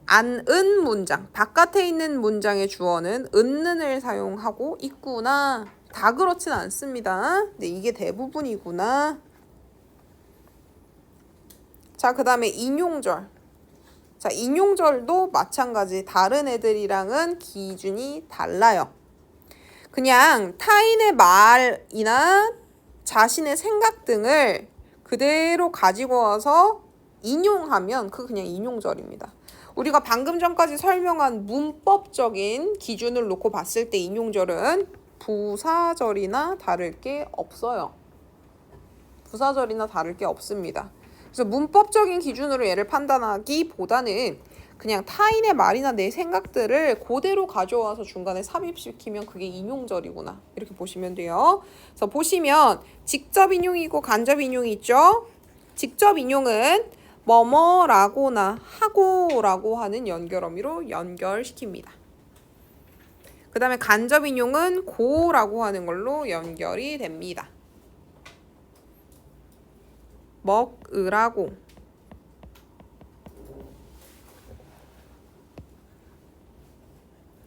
안은 문장, 바깥에 있는 문장의 주어는 은는을 사용하고 있구나. 다 그렇진 않습니다. 근데 이게 대부분이구나. 자, 그 다음에 인용절. 자, 인용절도 마찬가지. 다른 애들이랑은 기준이 달라요. 그냥 타인의 말이나 자신의 생각 등을 그대로 가지고 와서 인용하면 그거 그냥 인용절입니다. 우리가 방금 전까지 설명한 문법적인 기준을 놓고 봤을 때 인용절은 부사절이나 다를 게 없어요. 부사절이나 다를 게 없습니다. 그래서 문법적인 기준으로 얘를 판단하기보다는 그냥 타인의 말이나 내 생각들을 그대로 가져와서 중간에 삽입시키면 그게 인용절이구나. 이렇게 보시면 돼요. 그래서 보시면 직접 인용이고 간접 인용이 있죠. 직접 인용은 뭐뭐라고나 하고라고 하는 연결어미로 연결시킵니다. 그 다음에 간접 인용은 고라고 하는 걸로 연결이 됩니다. 먹으라고.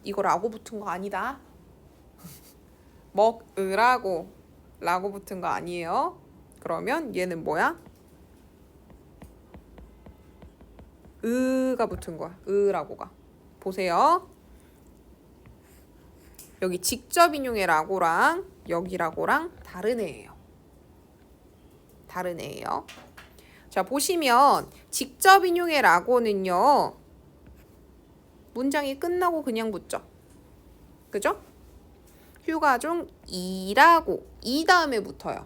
이거 라고 붙은 거 아니다. 먹으라고 라고 붙은 거 아니에요. 그러면 얘는 뭐야? 으가 붙은 거야. 으라고가. 보세요. 여기 직접 인용의 라고랑 여기 라고랑 다른 애예요. 다른 애예요. 자, 보시면 직접 인용의 라고는요. 문장이 끝나고 그냥 붙죠. 그죠? 휴가 중 이라고 이 다음에 붙어요.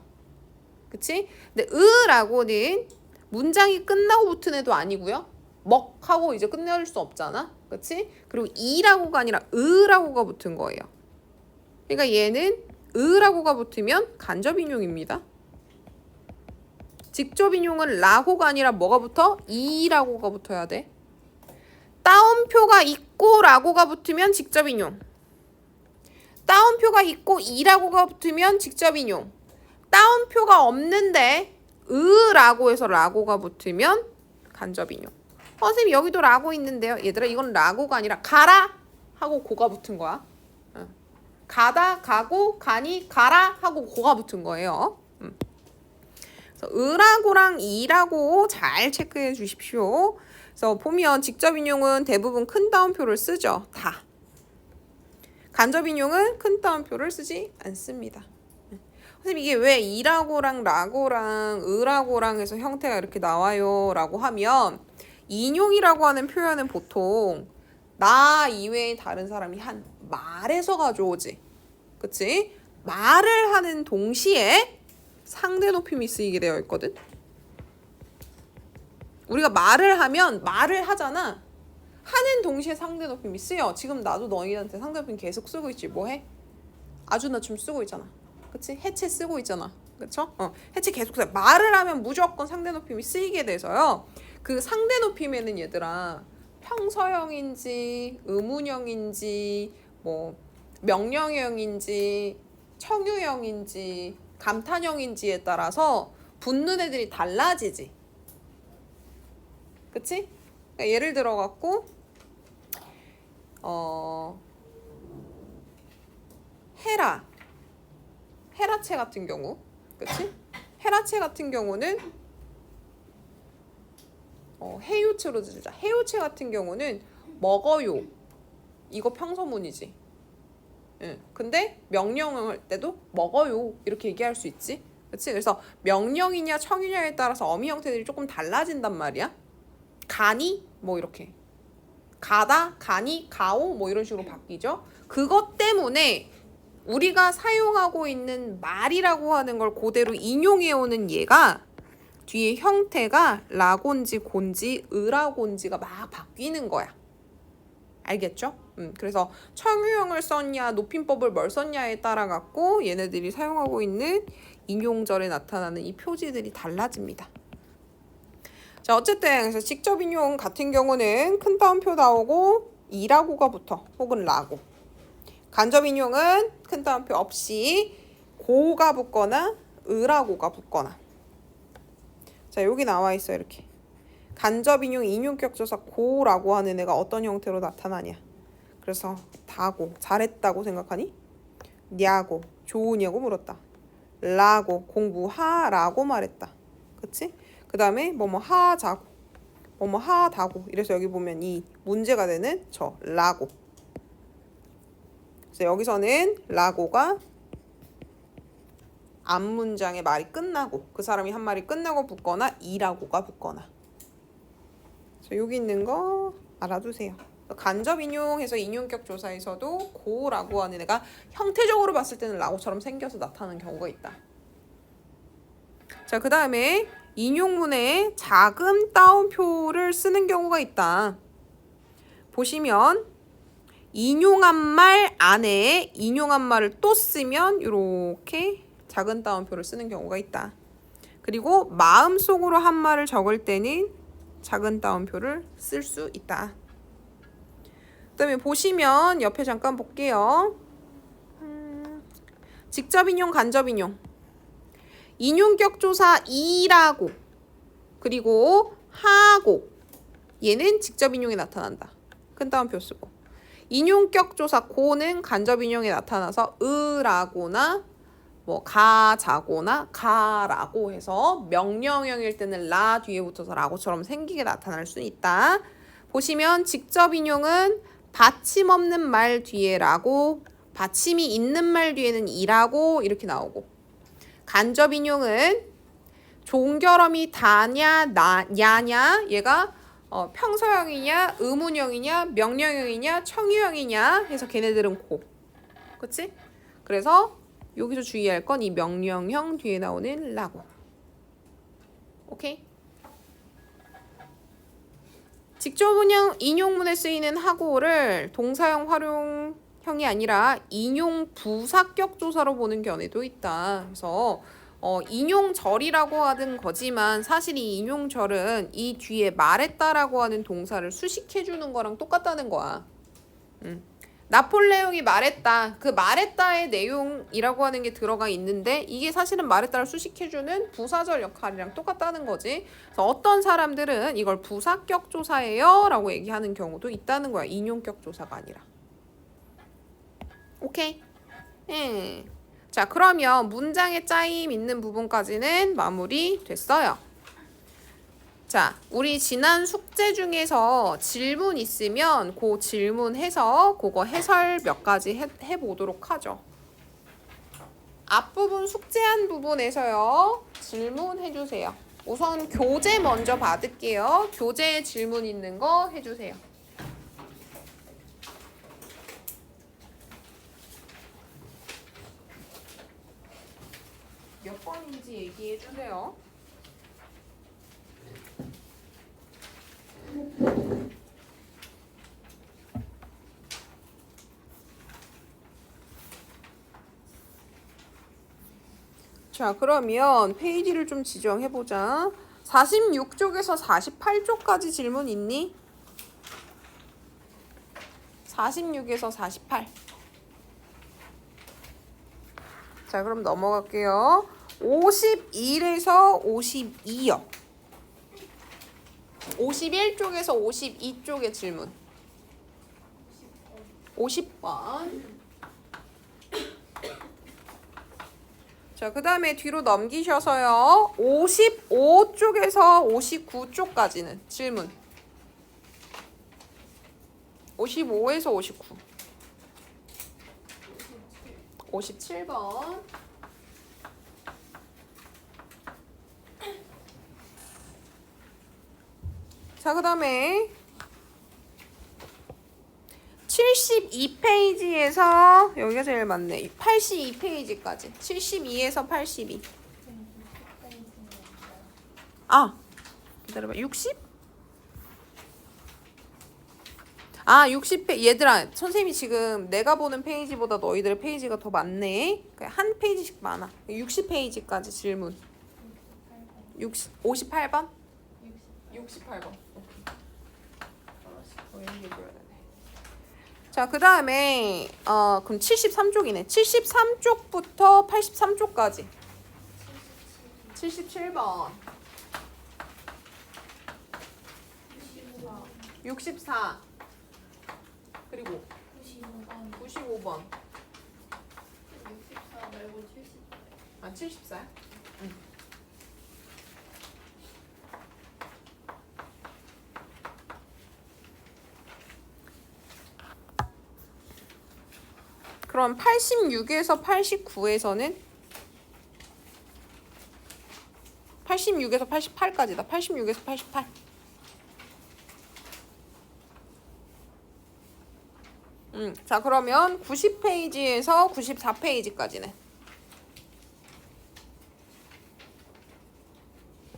그치? 근데 으라고는 문장이 끝나고 붙은 애도 아니고요. 먹하고 이제 끝낼 수 없잖아. 그치? 그리고 이라고가 아니라 으라고가 붙은 거예요. 그러니까 얘는 으라고가 붙으면 간접 인용입니다. 직접 인용은 라고가 아니라 뭐가 붙어? 이라고가 붙어야 돼. 따옴표가 있고 라고가 붙으면 직접 인용. 따옴표가 있고 이라고가 붙으면 직접 인용. 따옴표가 없는데 으라고 해서 라고가 붙으면 간접 인용. 선생님 여기도 라고 있는데요. 얘들아 이건 라고가 아니라 가라 하고 고가 붙은 거야. 가다 가고 가니 가라 하고 고가 붙은 거예요. 그래서 으라고랑 이라고 잘 체크해 주십시오. 그래서 보면 직접 인용은 대부분 큰 따옴표를 쓰죠. 다. 간접 인용은 큰 따옴표를 쓰지 않습니다. 선생님 이게 왜 이라고랑 라고랑 으라고랑 해서 형태가 이렇게 나와요 라고 하면 인용이라고 하는 표현은 보통 나 이외에 다른 사람이 한 말에서 가져오지. 그치? 말을 하는 동시에 상대 높임이 쓰이게 되어 있거든. 우리가 말을 하면 말을 하잖아. 하는 동시에 상대 높임이 쓰여. 지금 나도 너희한테 상대 높임 계속 쓰고 있지. 뭐 해? 아주 낮춤 쓰고 있잖아. 그치? 해체 쓰고 있잖아. 그쵸? 해체 계속 써. 말을 하면 무조건 상대 높임이 쓰이게 돼서요. 그 상대 높임에는 얘들아 평서형인지 의문형인지 뭐 명령형인지 청유형인지 감탄형인지에 따라서 붙는 애들이 달라지지. 그치? 그러니까 예를 들어 갖고 헤라체 같은 경우, 그치? 헤라체 같은 경우는 해유체로 들자. 해유체 같은 경우는 먹어요. 이거 평서문이지. 응. 근데 명령을 할 때도 먹어요 이렇게 얘기할 수 있지. 그치? 그래서 명령이냐 청유냐에 따라서 어미 형태들이 조금 달라진단 말이야. 가니? 뭐 이렇게. 가다, 가니, 가오 뭐 이런 식으로 바뀌죠. 그것 때문에 우리가 사용하고 있는 말이라고 하는 걸 그대로 인용해오는 얘가 뒤에 형태가 라곤지, 곤지, 으라곤지가 막 바뀌는 거야. 알겠죠? 그래서 청유형을 썼냐, 높임법을 뭘 썼냐에 따라 갖고 얘네들이 사용하고 있는 인용절에 나타나는 이 표지들이 달라집니다. 자, 어쨌든 그래서 직접 인용 같은 경우는 큰 따옴표 나오고 이라고가 붙어, 혹은 라고. 간접 인용은 큰 따옴표 없이 고가 붙거나 으라고가 붙거나. 자, 여기 나와 있어 이렇게. 간접 인용 인용격 조사 고라고 하는 애가 어떤 형태로 나타나냐. 그래서 다고, 잘했다고 생각하니? 냐고, 좋으냐고 물었다. 라고, 공부하라고 말했다. 그치? 그 다음에 뭐뭐 하자고, 뭐뭐 하다고. 이래서 여기 보면 이 문제가 되는 저 라고. 그래서 여기서는 라고가 앞 문장의 말이 끝나고, 그 사람이 한 말이 끝나고 붙거나 이라고가 붙거나. 그래서 여기 있는 거 알아두세요. 간접 인용해서 인용격 조사에서도 고라고 하는 애가 형태적으로 봤을 때는 라고처럼 생겨서 나타나는 경우가 있다. 자, 그 다음에 인용문에 작은 따옴표를 쓰는 경우가 있다. 보시면 인용한 말 안에 인용한 말을 또 쓰면 이렇게 작은 따옴표를 쓰는 경우가 있다. 그리고 마음속으로 한 말을 적을 때는 작은 따옴표를 쓸 수 있다. 그 다음에 보시면 옆에 잠깐 볼게요. 직접 인용, 간접 인용. 인용격 조사 이라고 그리고 하고 얘는 직접 인용에 나타난다. 큰 따옴표 쓰고. 인용격 조사 고는 간접 인용에 나타나서 으라고나 뭐 가자고나 가라고 해서 명령형일 때는 라 뒤에 붙어서 라고처럼 생기게 나타날 수 있다. 보시면 직접 인용은 받침 없는 말 뒤에 라고, 받침이 있는 말 뒤에는 이라고 이렇게 나오고, 간접 인용은 종결음이 다냐, 야냐 얘가 평서형이냐, 의문형이냐, 명령형이냐, 청유형이냐 해서 걔네들은 고. 그치? 그래서 여기서 주의할 건 이 명령형 뒤에 나오는 라고. 오케이? 직접 인용문에 쓰이는 하고를 동사형 활용형이 아니라 인용 부사격 조사로 보는 견해도 있다. 그래서 인용절이라고 하는 거지만 사실 이 인용절은 이 뒤에 말했다라고 하는 동사를 수식해주는 거랑 똑같다는 거야. 나폴레옹이 말했다. 그 말했다의 내용이라고 하는 게 들어가 있는데 이게 사실은 말했다를 수식해주는 부사절 역할이랑 똑같다는 거지. 그래서 어떤 사람들은 이걸 부사격 조사예요 라고 얘기하는 경우도 있다는 거야. 인용격 조사가 아니라. 오케이? 자, 그러면 문장의 짜임 있는 부분까지는 마무리 됐어요. 자, 우리 지난 숙제 중에서 질문 있으면 그 질문해서 그거 해설 몇 가지 해보도록 하죠. 앞부분 숙제한 부분에서요. 질문해주세요. 우선 교재 먼저 받을게요. 교재에 질문 있는 거 해주세요. 몇 번인지 얘기해주세요. 자, 그러면 페이지를 좀 지정해보자. 46쪽에서 48쪽까지 질문 있니? 46에서 48. 자, 그럼 넘어갈게요. 51에서 52요. 51쪽에서 52쪽의 질문. 50번. 자, 그 다음에 뒤로 넘기셔서요. 55쪽에서 59쪽까지는 질문. 55에서 59. 57번. 자, 그 다음에 72페이지에서 여기가 제일 많네. 82페이지까지. 72에서 82. 아, 기다려봐. 60? 아, 60페이지. 얘들아, 선생님이 지금 내가 보는 페이지보다 너희들의 페이지가 더 많네. 한 페이지씩 많아. 60페이지까지 질문. 58번? 68번. 자, 그 다음에 그럼 73쪽이네. 73쪽부터 83쪽까지. 77번. 64. 그리고 95번. 64 말고 74. 아, 74? 응. 그럼 86에서 89에서는 86에서 88까지다. 86에서 88. 자, 그러면 90페이지에서 94페이지까지는.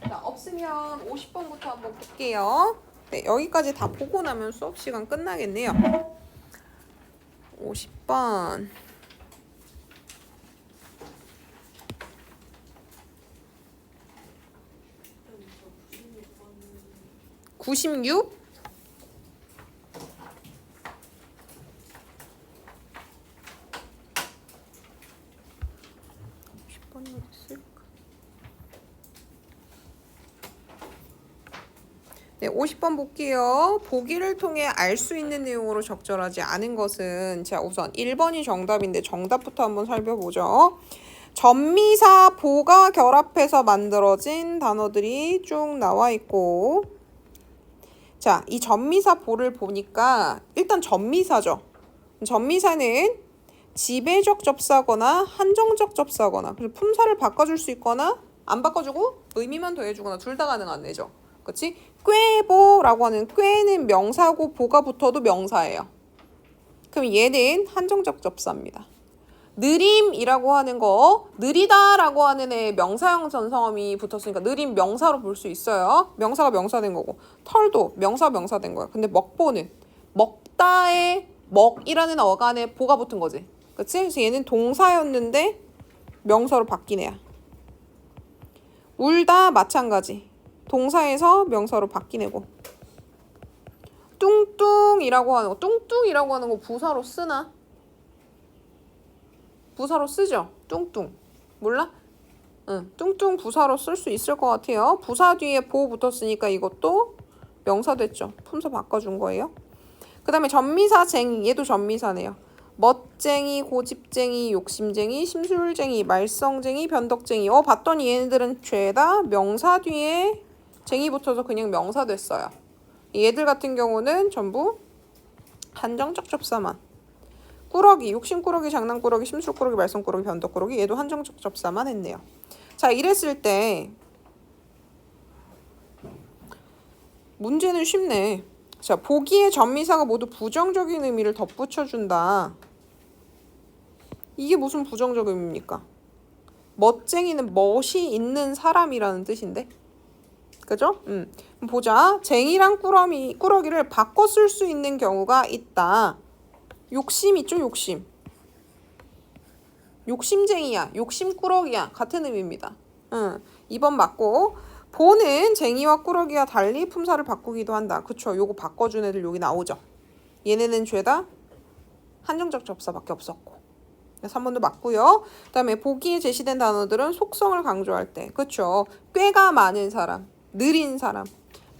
자, 없으면 50번부터 한번 볼게요. 네, 여기까지 다 보고 나면 수업 시간 끝나겠네요. 50번. 96? 50번이 어디 있을까? 네, 50번 볼게요. 보기를 통해 알 수 있는 내용으로 적절하지 않은 것은, 자, 우선 1번이 정답인데 정답부터 한번 살펴보죠. 전미사 보가 결합해서 만들어진 단어들이 쭉 나와 있고, 자, 이 전미사 보를 보니까 일단 전미사죠. 전미사는 지배적 접사거나 한정적 접사거나, 그래서 품사를 바꿔줄 수 있거나 안 바꿔주고 의미만 더해주거나 둘 다 가능한 애죠. 그치? 꾀보라고 하는 꾀는 명사고 보가 붙어도 명사예요. 그럼 얘는 한정적 접사입니다. 느림이라고 하는 거, 느리다라고 하는 애 명사형 전성어미 붙었으니까 느림 명사로 볼 수 있어요. 명사가 명사된 거고, 털도 명사된 거야. 근데 먹보는 먹다에 먹이라는 어간에 보가 붙은 거지. 그치? 그래서 얘는 동사였는데 명사로 바뀐 애야. 울다 마찬가지. 동사에서 명사로 바뀐 애고. 뚱뚱이라고 하는 거, 뚱뚱이라고 하는 거 부사로 쓰나? 부사로 쓰죠? 뚱뚱. 몰라? 응, 뚱뚱 부사로 쓸 수 있을 것 같아요. 부사 뒤에 보 붙었으니까 이것도 명사 됐죠. 품사 바꿔준 거예요. 그 다음에 전미사쟁이, 얘도 전미사네요. 멋쟁이, 고집쟁이, 욕심쟁이, 심술쟁이, 말썽쟁이, 변덕쟁이. 봤더니 얘네들은 죄다 명사 뒤에 쟁이 붙어서 그냥 명사 됐어요. 얘들 같은 경우는 전부 한정적 접사만. 꾸러기, 욕심꾸러기, 장난꾸러기, 심술꾸러기, 말썽꾸러기, 변덕꾸러기. 얘도 한정적 접사만 했네요. 자, 이랬을 때 문제는 쉽네. 자, 보기의 전미사가 모두 부정적인 의미를 덧붙여준다. 이게 무슨 부정적 의미입니까? 멋쟁이는 멋이 있는 사람이라는 뜻인데. 그죠? 보자. 쟁이랑 꾸러기를 바꿔 쓸 수 있는 경우가 있다. 욕심 있죠, 욕심. 욕심쟁이야, 욕심꾸러기야. 같은 의미입니다. 2번 맞고. 보는 쟁이와 꾸러기와 달리 품사를 바꾸기도 한다. 그쵸? 요거 바꿔준 애들 여기 나오죠. 얘네는 죄다 한정적 접사밖에 없었고. 3번도 맞고요. 그 다음에 보기에 제시된 단어들은 속성을 강조할 때. 그쵸? 꾀가 많은 사람, 느린 사람,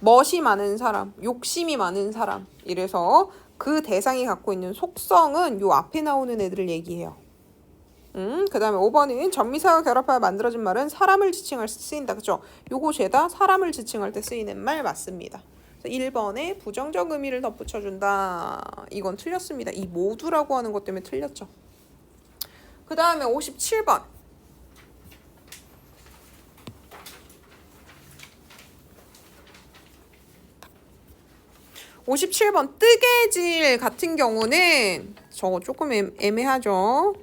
멋이 많은 사람, 욕심이 많은 사람. 이래서 그 대상이 갖고 있는 속성은 요 앞에 나오는 애들을 얘기해요. 그 다음에 5번은 전미사가 결합하여 만들어진 말은 사람을 지칭할 때 쓰인다. 그쵸? 요거 죄다 사람을 지칭할 때 쓰이는 말 맞습니다. 1번에 부정적 의미를 덧붙여준다. 이건 틀렸습니다. 이 모두라고 하는 것 때문에 틀렸죠. 그 다음에 57번. 57번 뜨개질 같은 경우는 저거 조금 애매하죠.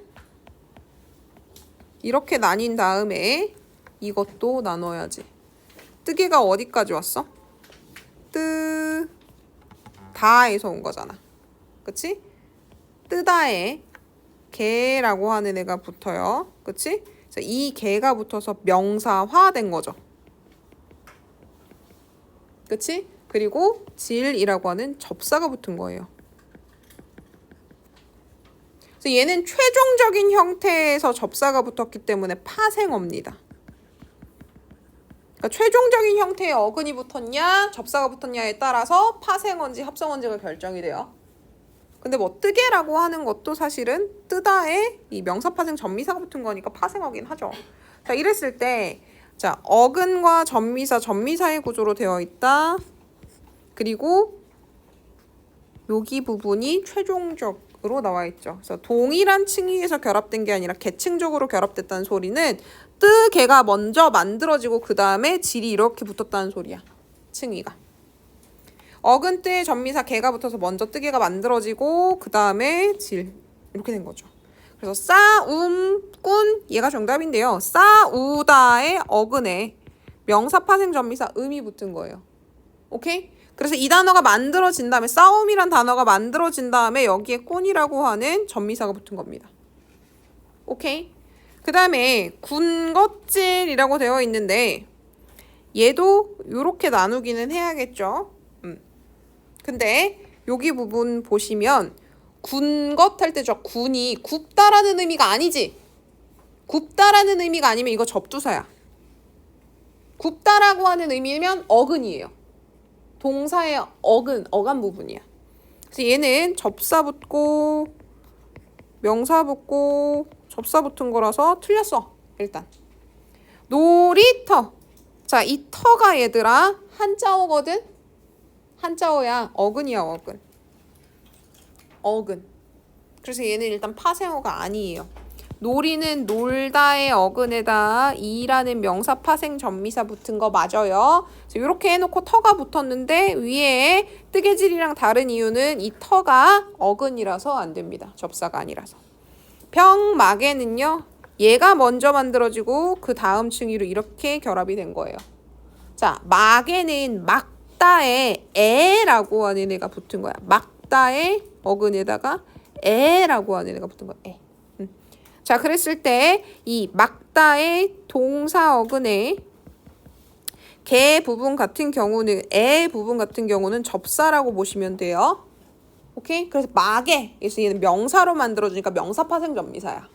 이렇게 나뉜 다음에 이것도 나눠야지. 뜨개가 어디까지 왔어? 다에서 온 거잖아. 그치? 뜨다에 개라고 하는 애가 붙어요. 그치? 그래서 이 개가 붙어서 명사화 된 거죠. 그치? 그리고 질이라고 하는 접사가 붙은 거예요. 그래서 얘는 최종적인 형태에서 접사가 붙었기 때문에 파생어입니다. 그러니까 최종적인 형태에 어근이 붙었냐, 접사가 붙었냐에 따라서 파생어인지 합성어인지가 결정이 돼요. 근데 뭐 뜨개라고 하는 것도 사실은 뜨다에 이 명사파생 전미사가 붙은 거니까 파생어긴 하죠. 자, 이랬을 때 자, 어근과 전미사의 구조로 되어 있다. 그리고 여기 부분이 최종적으로 나와 있죠. 그래서 동일한 층위에서 결합된 게 아니라 계층적으로 결합됐다는 소리는 뜨개가 먼저 만들어지고 그 다음에 질이 이렇게 붙었다는 소리야. 층위가. 어근 뜨에 전미사 개가 붙어서 먼저 뜨개가 만들어지고 그 다음에 질 이렇게 된 거죠. 그래서 싸움꾼 얘가 정답인데요. 싸우다의 어근에 명사파생 전미사 음이 붙은 거예요. 오케이? 그래서 이 단어가 만들어진 다음에 싸움이란 단어가 만들어진 다음에 여기에 꾼이라고 하는 전미사가 붙은 겁니다. 오케이? 그 다음에 군것질이라고 되어 있는데 얘도 이렇게 나누기는 해야겠죠. 근데 여기 부분 보시면 군것 할 때 저 군이 굽다라는 의미가 아니지. 굽다라는 의미가 아니면 이거 접두사야. 굽다라고 하는 의미면 어근이에요. 동사의 어간 부분이야. 그래서 얘는 접사 붙고 명사 붙고 접사 붙은 거라서 틀렸어. 일단 놀이터. 자, 이 터가 얘들아 한자어거든. 한자어야. 어근이야, 어근. 그래서 얘는 일단 파생어가 아니에요. 놀이는 놀다의 어근에다 이라는 명사 파생 전미사 붙은 거 맞아요. 이렇게 해놓고 터가 붙었는데 위에 뜨개질이랑 다른 이유는 이 터가 어근이라서 안 됩니다. 접사가 아니라서. 병막에는요. 얘가 먼저 만들어지고 그 다음 층위로 이렇게 결합이 된 거예요. 자, 막에는 막다에 에라고 하는 애가 붙은 거야. 막다의 어근에다가 에라고 하는 애가 붙은 거야. 에. 자, 그랬을 때 이 막다의 동사 어근에 개 부분 같은 경우는 에 부분 같은 경우는 접사라고 보시면 돼요. 오케이? 그래서 막에 그래서 얘는 명사로 만들어주니까 명사 파생 전미사야.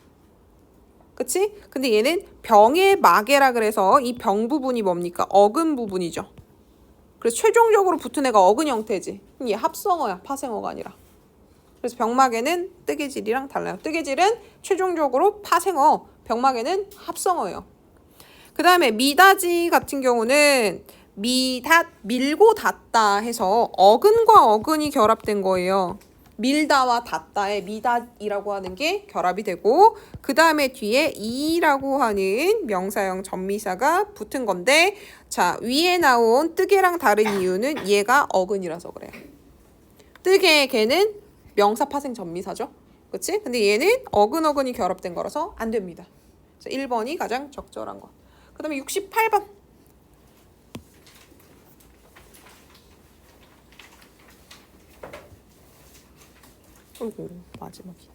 그치? 근데 얘는 병의 막에라 그래서 이 병 부분이 뭡니까? 어근 부분이죠. 그래서 최종적으로 붙은 애가 어근 형태지. 얘 합성어야. 파생어가 아니라. 그래서 병막에는 뜨개질이랑 달라요. 뜨개질은 최종적으로 파생어, 병막에는 합성어예요. 그 다음에 미닫이 같은 경우는 밀고 닫다 해서 어근과 어근이 결합된 거예요. 밀다와 닫다에 미닫이라고 하는 게 결합이 되고 그 다음에 뒤에 이라고 하는 명사형 전미사가 붙은 건데 자, 위에 나온 뜨개랑 다른 이유는 얘가 어근이라서 그래요. 뜨개의 개는 명사 파생 전미사죠. 그치? 근데 얘는 어근이 결합된 거라서 안 됩니다. 그래서 1번이 가장 적절한 거. 그 다음에 68번. 어이구, 마지막이.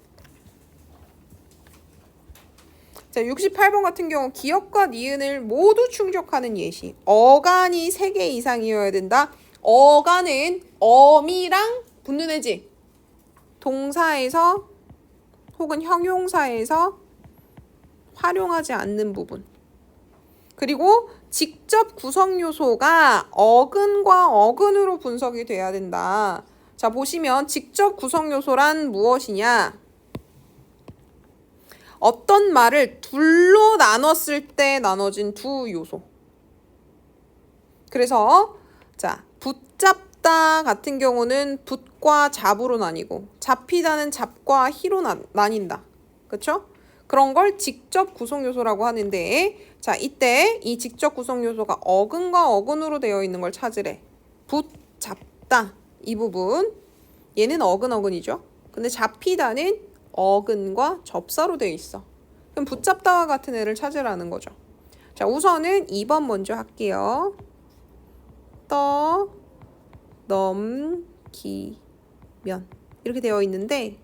자, 68번 같은 경우 기역과 니은을 모두 충족하는 예시. 어간이 3개 이상이어야 된다. 어간은 어미랑 붙는 애지. 동사에서 혹은 형용사에서 활용하지 않는 부분. 그리고 직접 구성 요소가 어근과 어근으로 분석이 돼야 된다. 자, 보시면 직접 구성 요소란 무엇이냐? 어떤 말을 둘로 나눴을 때 나눠진 두 요소. 그래서 자, 붙잡다 같은 경우는 붙과 잡으로 나뉘고 잡히다는 잡과 희로 나뉜다. 그렇죠? 그런 걸 직접 구성 요소라고 하는데 자, 이때 이 직접 구성 요소가 어근과 어근으로 되어 있는 걸 찾으래. 붙잡다. 이 부분 얘는 어근어근이죠. 근데 잡히다는 어근과 접사로 되어 있어. 그럼 붙잡다와 같은 애를 찾으라는 거죠. 자, 우선은 2번 먼저 할게요. 넘기면 이렇게 되어 있는데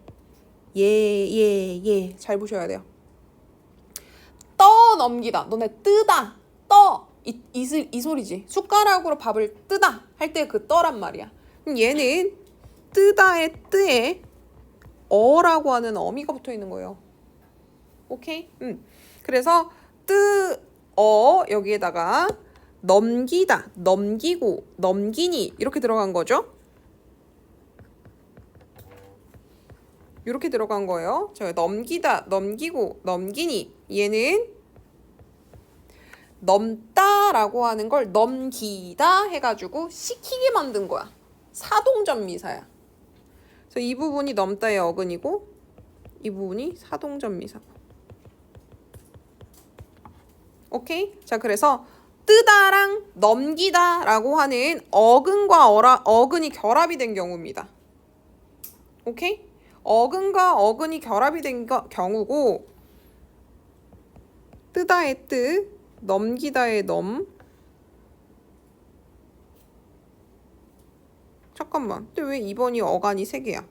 잘 보셔야 돼요. 넘기다. 너네 뜨다. 이 소리지. 숟가락으로 밥을 뜨다 할 때 그 떠란 말이야. 그럼 얘는 뜨다의 뜨에 어라고 하는 어미가 붙어 있는 거예요. 오케이? 그래서 여기에다가 넘기다, 넘기고, 넘기니 이렇게 들어간 거죠. 이렇게 들어간 거예요. 자, 넘기다, 넘기고, 넘기니 얘는 넘다라고 하는 걸 넘기다 해가지고 시키게 만든 거야. 사동전미사야. 그래서 이 부분이 넘다의 어근이고 이 부분이 사동전미사고. 오케이? 자, 그래서 뜨다랑 넘기다라고 하는 어근과 어근이 결합이 된 경우입니다. 오케이? 어근과 어근이 결합이 된 경우고 뜨다의 뜨, 넘기다의 넘. 잠깐만. 근데 왜 2번이 어간이 3개야?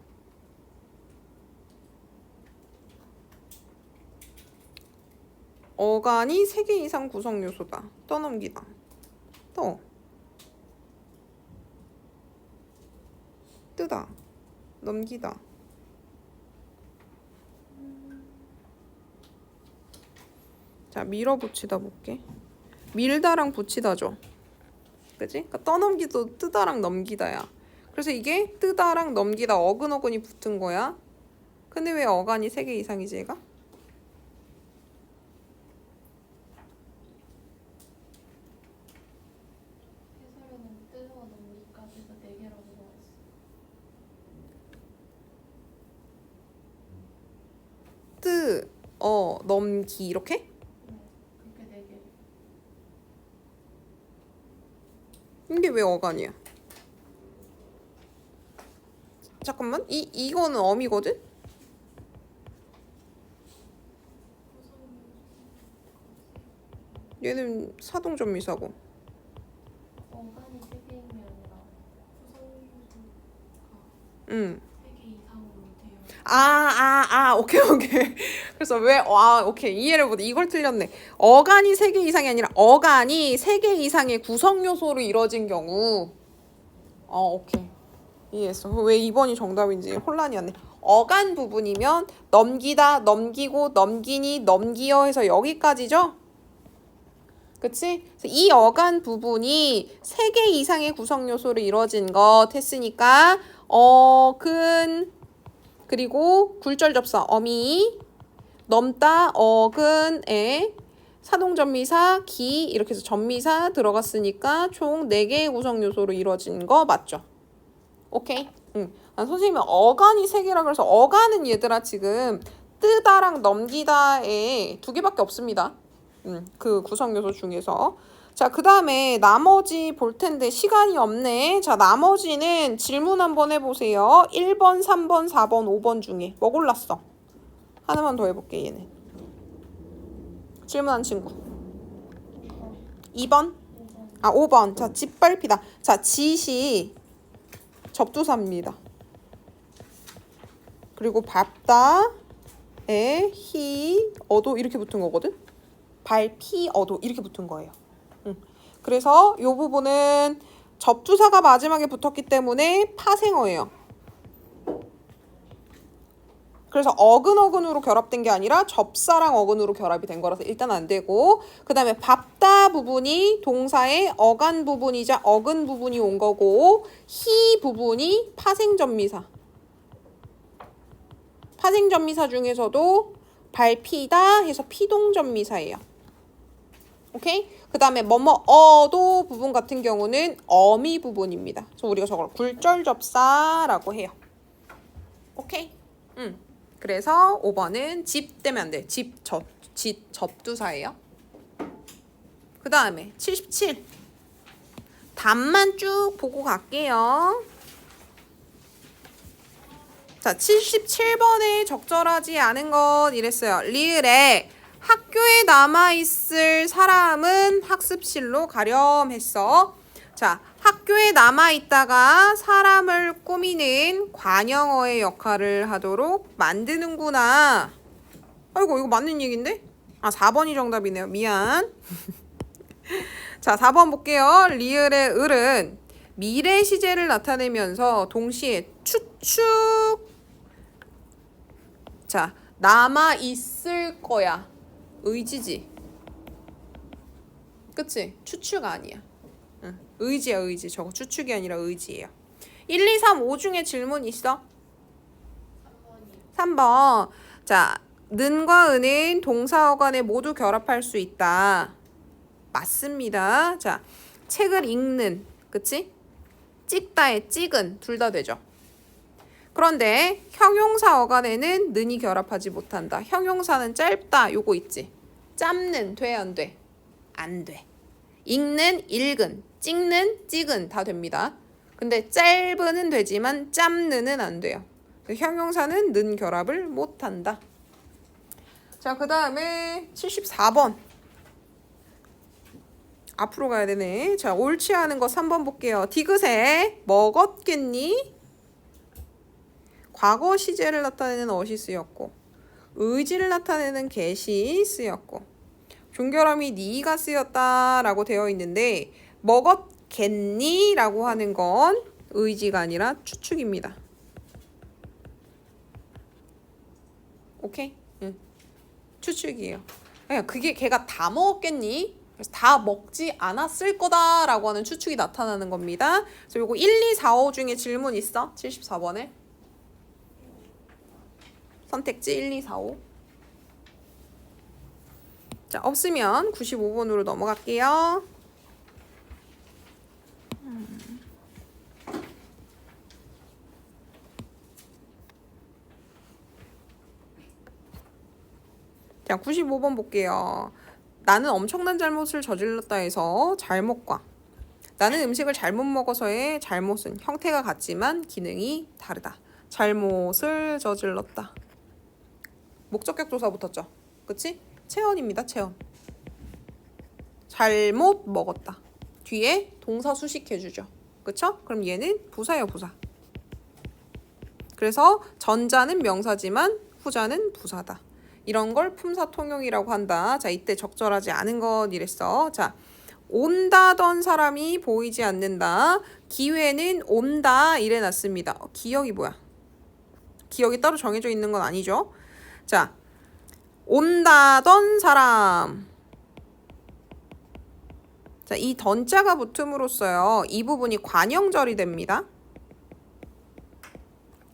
어간이 3개 이상 구성 요소다. 떠넘기다. 뜨다. 넘기다. 자, 밀어붙이다 볼게. 밀다랑 붙이다죠. 그치? 그러니까 떠넘기도 뜨다랑 넘기다야. 그래서 이게 뜨다랑 넘기다 어근어근이 붙은 거야. 근데 왜 어간이 3개 이상이지 얘가? 해설에는 뜨와 넘기까지 해서 4개라고 나와 있어. 뜨, 넘기 이렇게? 네, 그렇게 4개. 이게 왜 어간이야? 잠깐만. 이거는 어미거든? 얘는 사동전미사고. 어간이 3개인 게 아니라 구성요소가 응. 3개 이상으로 되어. 오케이. 그래서 오케이. 이해를 못해. 이걸 틀렸네. 어간이 3개 이상이 아니라 어간이 3개 이상의 구성요소로 이루어진 경우. 오케이. 이해했어. 왜 2번이 정답인지 혼란이 왔네. 어간 부분이면 넘기다, 넘기고, 넘기니, 넘기어 해서 여기까지죠? 그치? 그래서 이 어간 부분이 3개 이상의 구성 요소로 이루어진 것 했으니까 어근 그리고 굴절 접사 어미 넘다 어근에 사동전미사 기 이렇게 해서 전미사 들어갔으니까 총 4개의 구성 요소로 이루어진 거 맞죠? 오케이? 응. 선생님은 어간이 3개라 그래서 어간은 얘들아 지금 뜨다랑 넘기다에 2개밖에 없습니다. 그 구성 요소 중에서. 자, 그 다음에 나머지 볼 텐데 시간이 없네. 자, 나머지는 질문 한번 해보세요. 1번, 3번, 4번, 5번 중에 뭐 골랐어? 하나만 더 해볼게, 얘는. 질문한 친구. 2번? 5번. 자, 짓밟히다. 자, 짓이 접두사입니다. 그리고 밟다에 히, 어도 이렇게 붙은 거거든? 밟히, 어도 이렇게 붙은 거예요. 그래서 이 부분은 접두사가 마지막에 붙었기 때문에 파생어예요. 그래서 어근어근으로 결합된 게 아니라 접사랑 어근으로 결합이 된 거라서 일단 안 되고, 그 다음에 밟다 부분이 동사의 어간 부분이자 어근 부분이 온 거고, 히 부분이 파생전미사. 파생전미사 중에서도 밟히다 해서 피동전미사예요. 오케이? 그 다음에 어도 부분 같은 경우는 어미 부분입니다. 그래서 우리가 저걸 굴절접사라고 해요. 오케이? 그래서 5번은 집 되면 안 돼. 집 접두사예요. 그 다음에 77. 답만 쭉 보고 갈게요. 자, 77번에 적절하지 않은 것 이랬어요. 리을에 학교에 남아있을 사람은 학습실로 가렴 했어. 자, 학교에 남아있다가 사람을 꾸미는 관형어의 역할을 하도록 만드는구나. 아이고, 이거 맞는 얘기인데? 아, 4번이 정답이네요. 미안. 자, 4번 볼게요. 리을의 을은 미래 시제를 나타내면서 동시에 추측. 자, 남아 있을 거야. 의지지. 그치? 추측 아니야. 응. 의지야, 의지. 저거 추측이 아니라 의지예요. 1, 2, 3, 5 중에 질문 있어? 3번. 자, 는과 은은 동사 어간에 모두 결합할 수 있다. 맞습니다. 자, 책을 읽는. 그치? 찍다의 찍은 둘 다 되죠. 그런데 형용사 어간에는 는이 결합하지 못한다. 형용사는 짧다. 요거 있지. 짧는 돼, 안 돼? 안 돼. 읽는, 읽은, 찍는, 찍은 다 됩니다. 근데 짧은은 되지만 짧는은 안 돼요. 형용사는 는 결합을 못한다. 자, 그 다음에 74번. 앞으로 가야 되네. 자, 옳지 않은 거 3번 볼게요. 디귿에 먹었겠니? 과거 시제를 나타내는 어시 쓰였고 의지를 나타내는 get이 쓰였고 종결함이 니가 쓰였다라고 되어 있는데 먹었겠니? 라고 하는 건 의지가 아니라 추측입니다. 오케이? 응. 추측이에요. 그러니까 그게 걔가 다 먹었겠니? 그래서 다 먹지 않았을 거다라고 하는 추측이 나타나는 겁니다. 그래서 요거 1, 2, 4, 5 중에 질문 있어? 74번에. 선택지 1, 2, 4, 5. 자, 없으면 95번으로 넘어갈게요. 자, 95번 볼게요. 나는 엄청난 잘못을 저질렀다 해서 잘못과 나는 음식을 잘못 먹어서의 잘못은 형태가 같지만 기능이 다르다. 잘못을 저질렀다. 목적격 조사 붙었죠? 그치? 체언입니다. 체언. 잘못 먹었다. 뒤에 동사 수식해주죠. 그쵸? 그럼 얘는 부사예요. 부사. 그래서 전자는 명사지만 후자는 부사다. 이런 걸 품사 통용이라고 한다. 자, 이때 적절하지 않은 것 이랬어. 자, 온다던 사람이 보이지 않는다. 기회는 온다 이래놨습니다. 기억이 뭐야? 기억이 따로 정해져 있는 건 아니죠. 자, 온다던 사람. 자, 이 던자가 붙음으로써요. 이 부분이 관형절이 됩니다.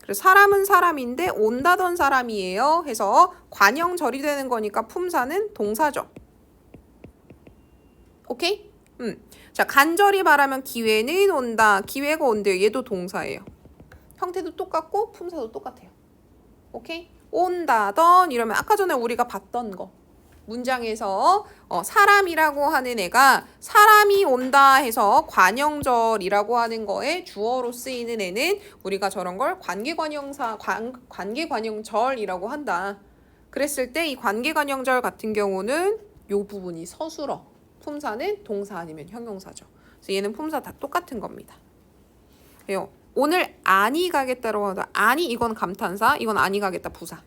그래서 사람은 사람인데 온다던 사람이에요. 해서 관형절이 되는 거니까 품사는 동사죠. 오케이? 자, 간절히 말하면 기회는 온다. 기회가 온대요. 얘도 동사예요. 형태도 똑같고 품사도 똑같아요. 오케이? 온다던 이러면 아까 전에 우리가 봤던 거. 문장에서 사람이라고 하는 애가 사람이 온다 해서 관형절이라고 하는 거에 주어로 쓰이는 애는 우리가 저런 걸 관계관형절이라고 한다. 그랬을 때 이 관계관형절 같은 경우는 요 부분이 서술어. 품사는 동사 아니면 형용사죠. 그래서 얘는 품사 다 똑같은 겁니다. 그래요. 오늘 아니 가겠다라고 하다. 아니 이건 감탄사, 이건 아니 가겠다 부사.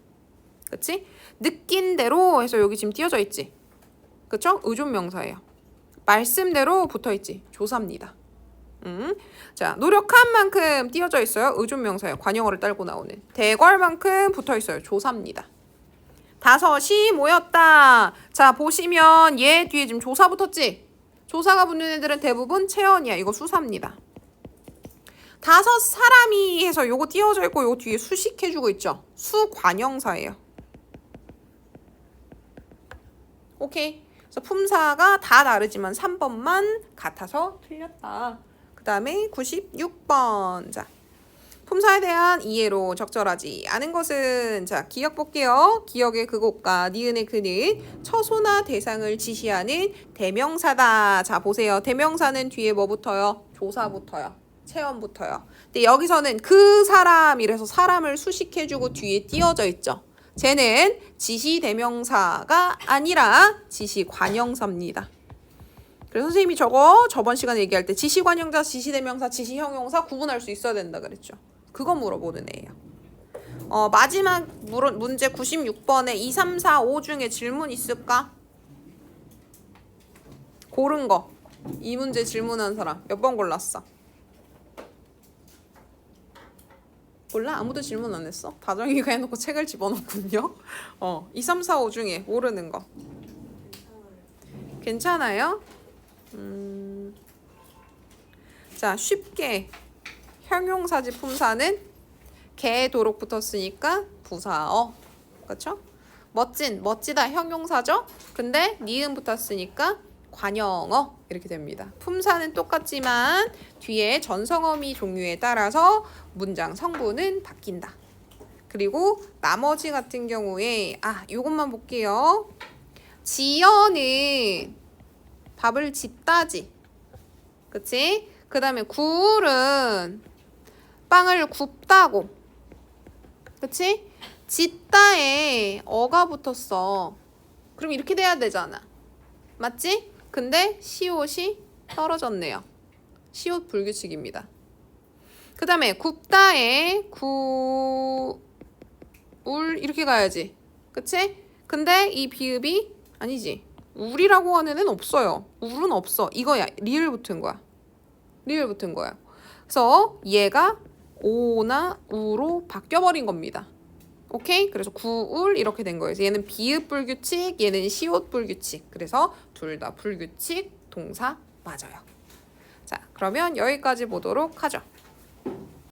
그치? 느낀 대로 해서 여기 지금 띄어져 있지. 그쵸? 의존명사예요. 말씀대로 붙어있지. 조사입니다. 자, 노력한 만큼 띄어져 있어요. 의존명사예요. 관형어를 딸고 나오는. 대궐만큼 붙어있어요. 조사입니다. 5이 모였다. 자, 보시면 얘 뒤에 지금 조사 붙었지? 조사가 붙는 애들은 대부분 체언이야. 이거 수사입니다. 5 사람이 해서 요거 띄어져 있고 요거 뒤에 수식해주고 있죠? 수관형사예요. 오케이. 그래서 품사가 다 다르지만 3번만 같아서 틀렸다. 그 다음에 96번. 자, 품사에 대한 이해로 적절하지 않은 것은 자, 기억 볼게요. 기억의 그곳과 니은의 그는 처소나 대상을 지시하는 대명사다. 자, 보세요. 대명사는 뒤에 뭐 붙어요? 조사 붙어요. 체언 붙어요. 근데 여기서는 그 사람이라서 사람을 수식해주고 뒤에 띄어져 있죠. 쟤는 지시대명사가 아니라 지시관형사입니다. 그래서 선생님이 저번 시간에 얘기할 때 지시관형사, 지시대명사, 지시형용사 구분할 수 있어야 된다 그랬죠. 그거 물어보는 애예요. 마지막 문제 96번에 2, 3, 4, 5 중에 질문 있을까? 고른 거. 이 문제 질문한 사람 몇 번 골랐어? 몰라? 아무도 질문 안 했어? 다정이가 해놓고 책을 집어넣군요. 2, 3, 4, 5 중에 모르는 거. 괜찮아요? 자, 쉽게 형용사지 품사는 개 도록 붙었으니까 부사어. 그렇죠? 멋지다 형용사죠? 근데 니은 붙었으니까 관형어 이렇게 됩니다. 품사는 똑같지만 뒤에 전성어미 종류에 따라서 문장 성분은 바뀐다. 그리고 나머지 같은 경우에 요것만 볼게요. 지연은 밥을 짓다지. 그치? 그 다음에 구울은 빵을 굽다고. 그치? 짓다에 어가 붙었어. 그럼 이렇게 돼야 되잖아. 맞지? 근데 시옷이 떨어졌네요. 시옷 불규칙입니다. 그 다음에 굽다에 구울 이렇게 가야지. 그치? 근데 이 비읍이 아니지. 울이라고 하는 애는 없어요. 울은 없어. 이거야. 리을 붙은 거야. 리을 붙은 거야. 그래서 얘가 오나 우로 바뀌어버린 겁니다. 오케이? 그래서 구울 이렇게 된 거예요. 얘는 비읍 불규칙, 얘는 시옷 불규칙. 그래서 둘 다 불규칙 동사 맞아요. 자, 그러면 여기까지 보도록 하죠.